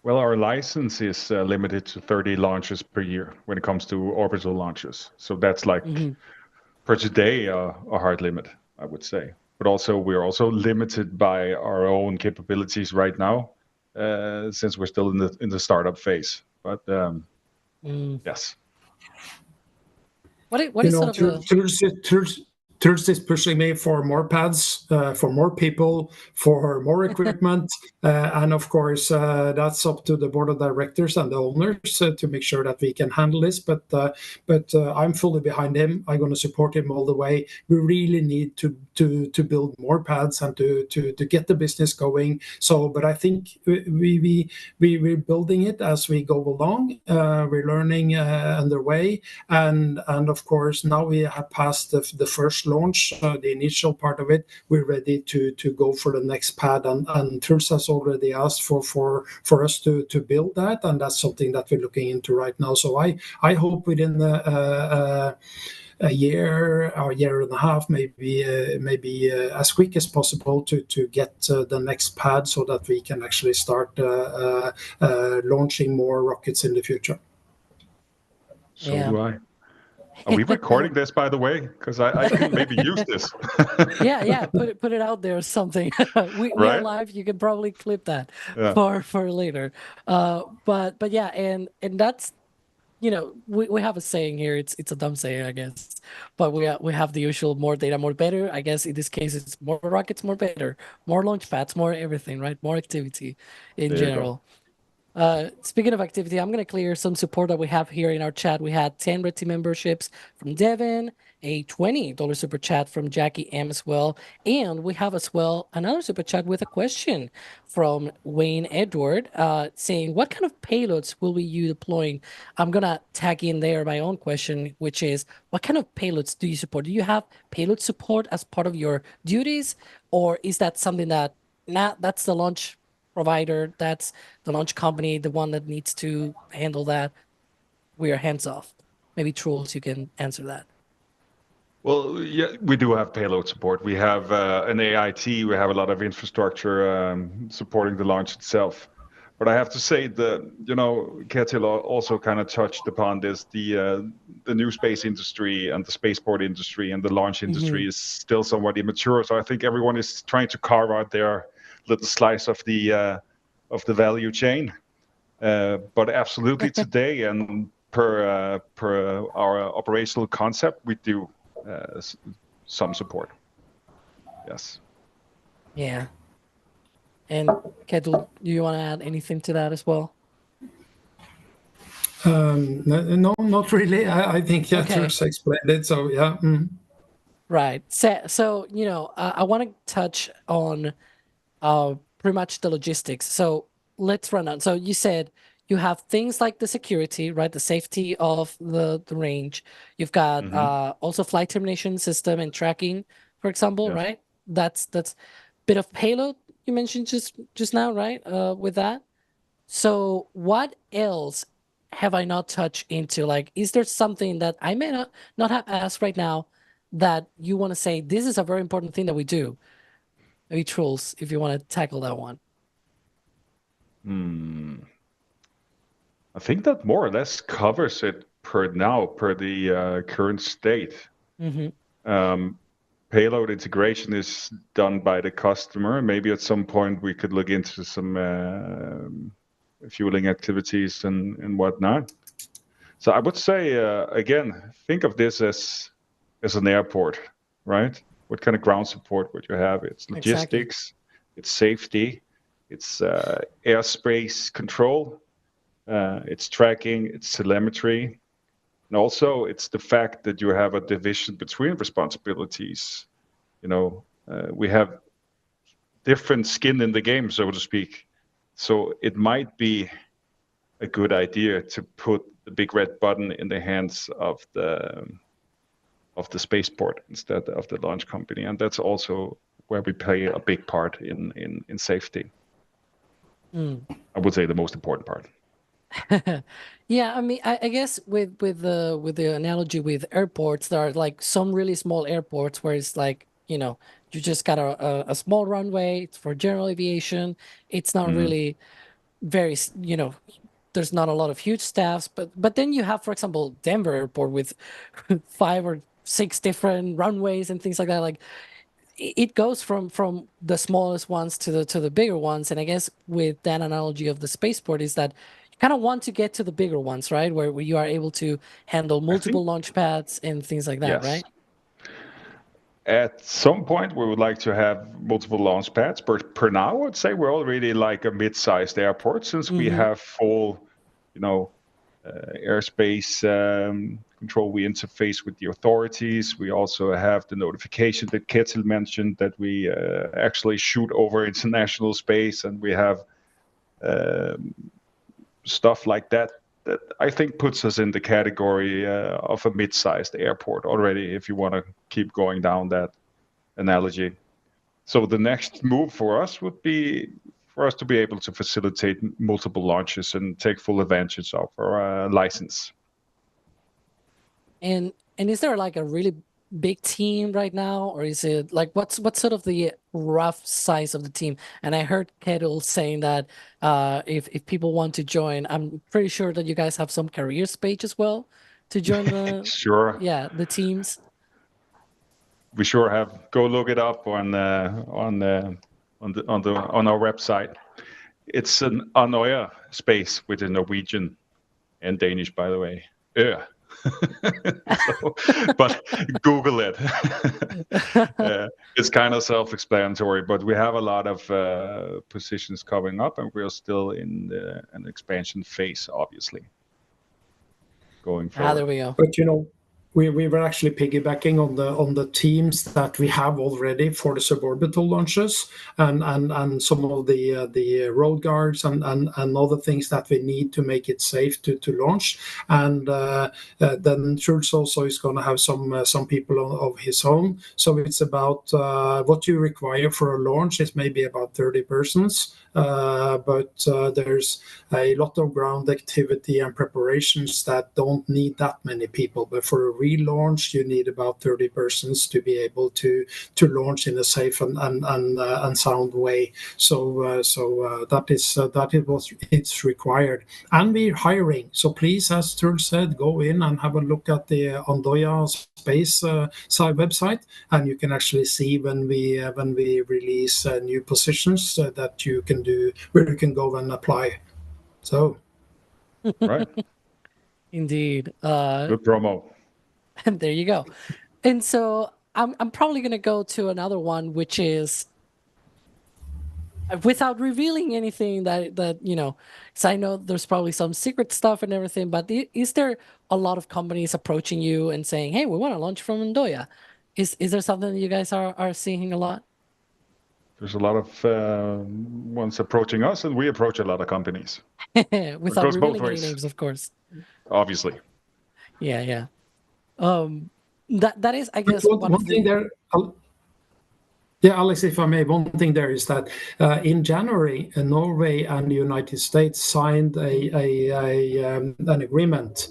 Well, our license is limited to 30 launches per year when it comes to orbital launches. So that's like, per today, a hard limit, I would say. But also, we're also limited by our own capabilities right now, since we're still in the startup phase. But yes. What is sort of Troels is pushing me for more pads, for more people, for more equipment, and of course that's up to the board of directors and the owners to make sure that we can handle this. But I'm fully behind him. I'm going to support him all the way. We really need to build more pads and to get the business going. So, but I think we're building it as we go along. We're learning underway, and of course now we have passed the first launch, the initial part of it. We're ready to go for the next pad, and Troels has already asked for us to build that, and that's something that we're looking into right now. So I hope within a year or a year and a half, maybe as quick as possible to get the next pad, so that we can actually start launching more rockets in the future. So do I. Are we recording this, by the way? Because I can maybe use this. yeah. Put it out there or something. we are live. You can probably clip that for later. But yeah, and that's, you know, we have a saying here. It's a dumb saying, I guess. But we have the usual more data, more better. I guess in this case, it's more rockets, more better, more launch pads, more everything, right? More activity in general. Speaking of activity, I'm going to clear some support that we have here in our chat. We had 10 Red Team memberships from Devin, a $20 super chat from Jackie M as well. And we have as well another super chat with a question from Wayne Edward saying, what kind of payloads will you deploying? I'm going to tag in there my own question, which is, what kind of payloads do you support? Do you have payload support as part of your duties? Or is that something that, that's the launch provider, that's the launch company, the one that needs to handle that? We are hands off. Maybe Troels, you can answer that. Well, yeah, we do have payload support. We have an AIT. We have a lot of infrastructure supporting the launch itself. But I have to say that, you know, Ketil also kind of touched upon this. The new space industry and the spaceport industry and the launch industry is still somewhat immature. So I think everyone is trying to carve out their little slice of the value chain, but absolutely today and per our operational concept, we do some support. Yes. Yeah. And Ketil, do you want to add anything to that as well? No, not really. I think Troels explained it. So yeah. Right. So you know, I want to touch on pretty much the logistics. So let's run on. So you said you have things like the security, right? The safety of the range. You've got also flight termination system and tracking, for example, right? That's bit of payload you mentioned just now, right? With that. So what else have I not touched into? Like, is there something that I may not have asked right now that you want to say, this is a very important thing that we do? Maybe Troels, if you want to tackle that one. I think that more or less covers it per the current state. Mm-hmm. Payload integration is done by the customer. Maybe at some point we could look into some fueling activities and whatnot. So I would say, again, think of this as an airport, right? What kind of ground support would you have? It's logistics, it's safety, it's airspace control, it's tracking, it's telemetry. And also, it's the fact that you have a division between responsibilities. We have different skin in the game, so to speak. So it might be a good idea to put the big red button in the hands of the spaceport instead of the launch company, and that's also where we play a big part in safety. I would say the most important part. Yeah, I mean, I guess with the analogy with airports, there are like some really small airports where it's like, you just got a small runway. It's for general aviation. It's not really very, there's not a lot of huge staffs, but then you have, for example, Denver Airport with 5 or 6 different runways and things like that. Like it goes from the smallest ones to the bigger ones. And I guess with that analogy of the spaceport is that you kind of want to get to the bigger ones, right? Where you are able to handle multiple launch pads and things like that, right? At some point, we would like to have multiple launch pads, but per now, I'd say we're already like a mid-sized airport since we have full, airspace control. We interface with the authorities. We also have the notification that Ketil mentioned that we actually shoot over international space, and we have stuff like that I think puts us in the category of a mid-sized airport already, if you want to keep going down that analogy. So the next move for us would be for us to be able to facilitate multiple launches and take full advantage of our license. And is there like a really big team right now, or is it like what's sort of the rough size of the team? And I heard Ketil saying that if people want to join, I'm pretty sure that you guys have some careers page as well to join the the teams. We sure have. Go look it up on our website. It's an Andøya Space with a Norwegian and Danish, by the way. But Google it. It's kind of self-explanatory, but we have a lot of positions coming up, and we're still in an expansion phase, obviously, going forward. There we go. But we were actually piggybacking on the teams that we have already for the suborbital launches and some of the road guards and other things that we need to make it safe to launch. And then Troels also is going to have some people of his own. So it's about what you require for a launch is maybe about 30 persons. But there's a lot of ground activity and preparations that don't need that many people. But for a relaunch, you need about 30 persons to be able to launch in a safe and sound way. So that is what it's required. And we're hiring. So please, as Troels said, go in and have a look at the Andøya Space side website, and you can actually see when we release new positions that you can do, where you can go and apply. So right. Indeed. Good promo. And there you go. And so I'm probably going to go to another one, which is without revealing anything that because I know there's probably some secret stuff and everything, but is there a lot of companies approaching you and saying, hey, we want to launch from Andøya? Is there something that you guys are seeing a lot? There's a lot of ones approaching us, and we approach a lot of companies. Without revealing any names, of course. Obviously. Yeah. That is, I guess, one thing there. Yeah, Alex, if I may, one thing there is that in January, Norway and the United States signed an agreement,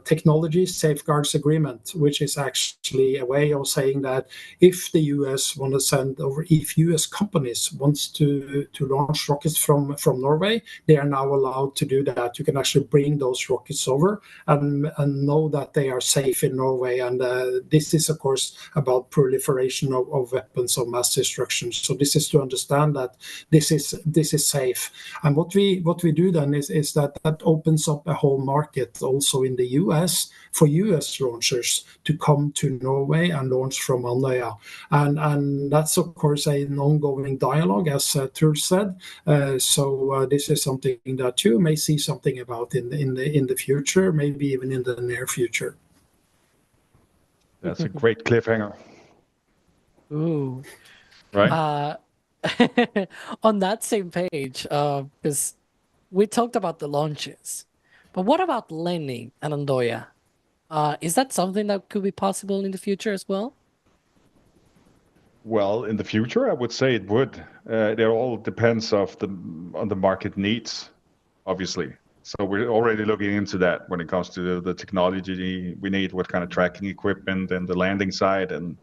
technology safeguards agreement, which is actually a way of saying that if the US want to send, or if US companies wants to launch rockets from Norway, they are now allowed to do that. You can actually bring those rockets over and know that they are safe in Norway. And this is, of course, about proliferation of weapons of mass destruction. So this is to understand that this is safe. And what we do then is that opens up a whole market also in the US for US launchers to come to Norway and launch from Andøya. And that's of course an ongoing dialogue, as Troels said. So this is something that you may see something about in the future, maybe even in the near future. That's a great cliffhanger. Ooh. Right. On that same page, because we talked about the launches, but what about landing at Andøya? Is that something that could be possible in the future as well? Well, in the future, I would say it would. It all depends on the market needs, obviously. So we're already looking into that when it comes to the technology we need, what kind of tracking equipment, and the landing side and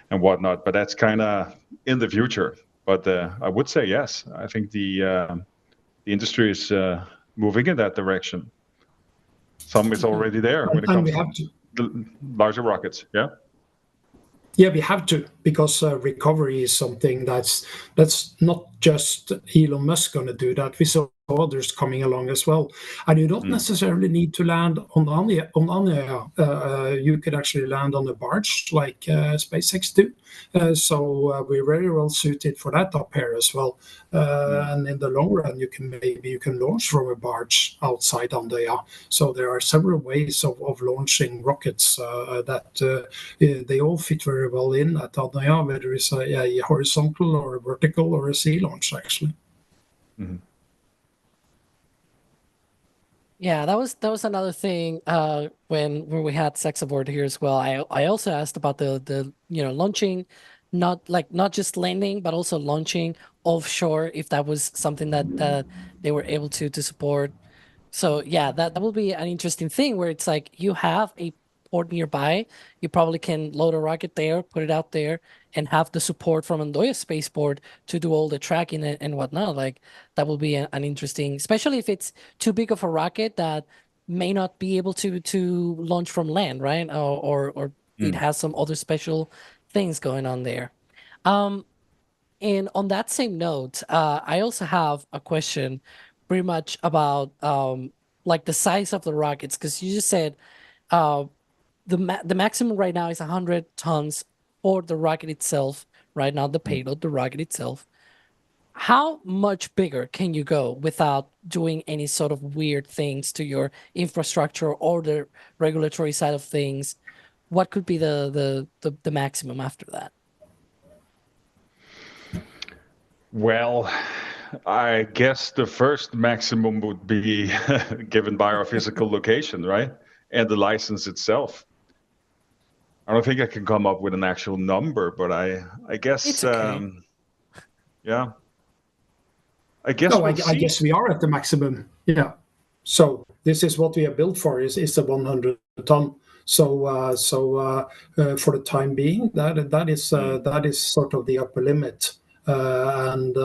whatnot. But that's kind of in the future. But I would say yes. I think the industry is moving in that direction. Some is already there when it comes to the larger rockets. Yeah. Yeah, we have to, because recovery is something that's not just Elon Musk going to do that. We saw others coming along as well, and you don't necessarily need to land on Andøya. You could actually land on a barge like SpaceX do. So we're very well suited for that up here as well. And in the long run, you can launch from a barge outside Andøya. So there are several ways of launching rockets that they all fit very well in at Andøya, whether it's a horizontal or a vertical or a sea launch, actually. Mm-hmm. Yeah, that was another thing when we had Sex aboard here as well. I also asked about the launching, not just landing, but also launching offshore, if that was something that they were able to support. So yeah, that will be an interesting thing where it's like you have a port nearby, you probably can load a rocket there, put it out there, and have the support from Andoya Spaceport to do all the tracking and whatnot. Like that will be an interesting, especially if it's too big of a rocket that may not be able to launch from land, right? Or it has some other special things going on there. And on that same note, I also have a question pretty much about like the size of the rockets, because you just said the maximum right now is 100 tons for the rocket itself. Right now, the payload, the rocket itself. How much bigger can you go without doing any sort of weird things to your infrastructure or the regulatory side of things? What could be the maximum after that? Well, I guess the first maximum would be given by our physical location, right? And the license itself. I don't think I can come up with an actual number, but I guess it's okay. Yeah. I guess no, I guess we are at the maximum. Yeah. So this is what we are built for, is the 100 ton. So for the time being, that is sort of the upper limit. And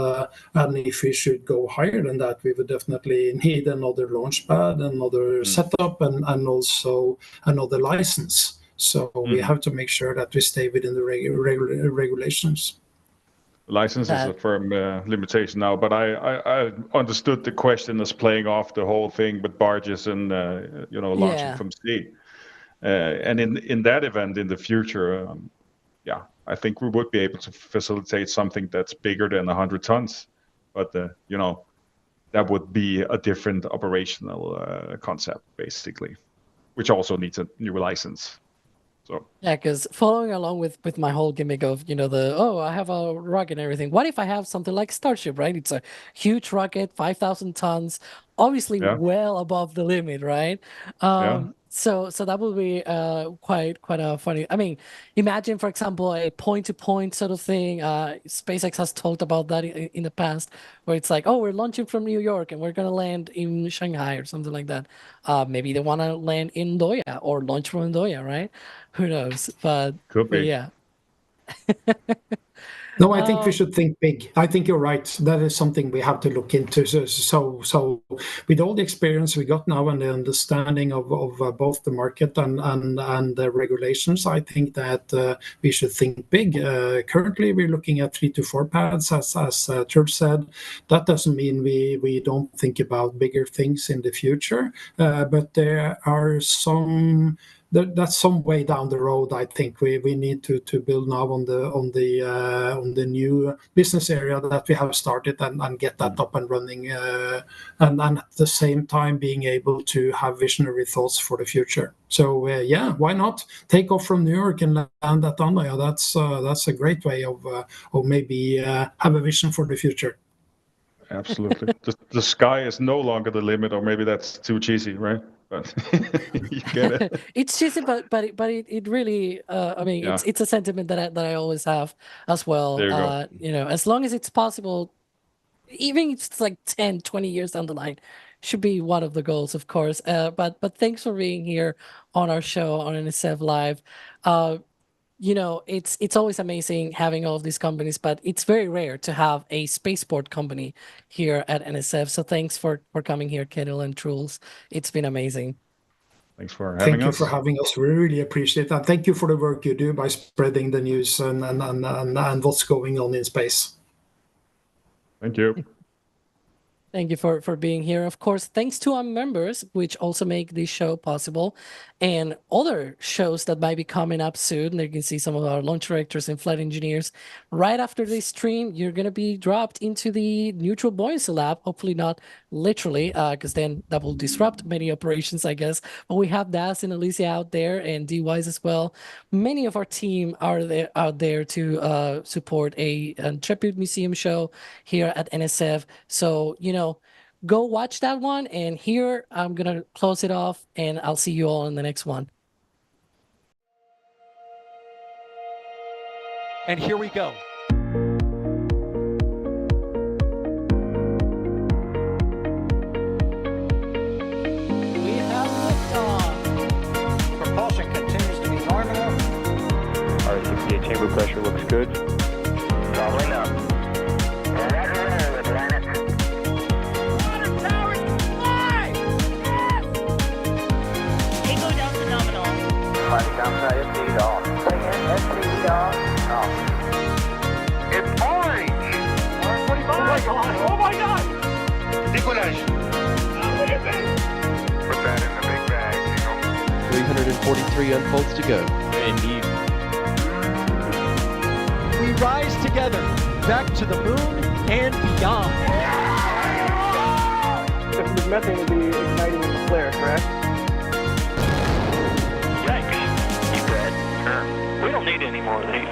if we should go higher than that, we would definitely need another launch pad, another setup, and also another license. So we have to make sure that we stay within the regulations. License is a firm limitation now, but I understood the question as playing off the whole thing with barges and launching from sea. And in that event in the future, I think we would be able to facilitate something that's bigger than 100 tons, but that would be a different operational concept basically, which also needs a new license. So yeah, because following along with my whole gimmick of I have a rocket and everything. What if I have something like Starship, right? It's a huge rocket, 5,000 tons, obviously well above the limit, right? So that will be quite funny. I mean, imagine, for example, a point-to-point sort of thing. SpaceX has talked about that in the past, where it's like, oh, we're launching from New York and we're gonna land in Shanghai or something like that. Maybe they want to land in Andoya or launch from Andoya, right? Who knows? But Could be. yeah. No, I think we should think big. I think you're right. That is something we have to look into. So with all the experience we got now and the understanding of both the market and the regulations, I think that we should think big. Currently, we're looking at 3 to 4 pads, as Troels said. That doesn't mean we don't think about bigger things in the future, but there are some. That's some way down the road. I think we need to build now on the new business area that we have started and get that up and running, and at the same time being able to have visionary thoughts for the future. So yeah, why not take off from New York and land at Andøya? That's a great way of maybe have a vision for the future. Absolutely. The sky is no longer the limit, or maybe that's too cheesy, right? But you get it. It's cheesy, but it really, I mean, Yeah. it's a sentiment that I always have as well. There you go. You know, as long as it's possible, even if it's like 10, 20 years down the line, should be one of the goals, of course. But thanks for being here on our show on NSF Live. You know, it's always amazing having all of these companies, but it's very rare to have a spaceport company here at NSF. So thanks for coming here, Ketil and Troels. It's been amazing. Thanks for having us. Thank you for having us. We really appreciate that. Thank you for the work you do by spreading the news and what's going on in space. Thank you. Thank you for being here. Of course, thanks to our members, which also make this show possible, and other shows that might be coming up soon. There you can see some of our launch directors and flight engineers. Right after this stream, you're going to be dropped into the neutral buoyancy lab. Hopefully not literally, because then that will disrupt many operations, I guess. But we have Das and Alicia out there, and D-Wise as well. Many of our team are out there to support a Intrepid Museum show here at NSF. So, you know, go watch that one. And here I'm going to close it off, and I'll see you all in the next one. And here we go. We have liftoff. Propulsion continues to be normal. RCPA chamber pressure looks good. Doubling up. Roger, planet. Water towers, fly! Yes! Tango down to nominal. Flight downside speed off. Bring in SPD off. It's orange! 145! Oh my god! Oh my god! Decollage! What is it? Put that in the big bag, 343 unfolds to go. Indeed. We rise together back to the moon and beyond. The methane will be igniting in the flare, correct? Yikes. You read? We don't need any more of these.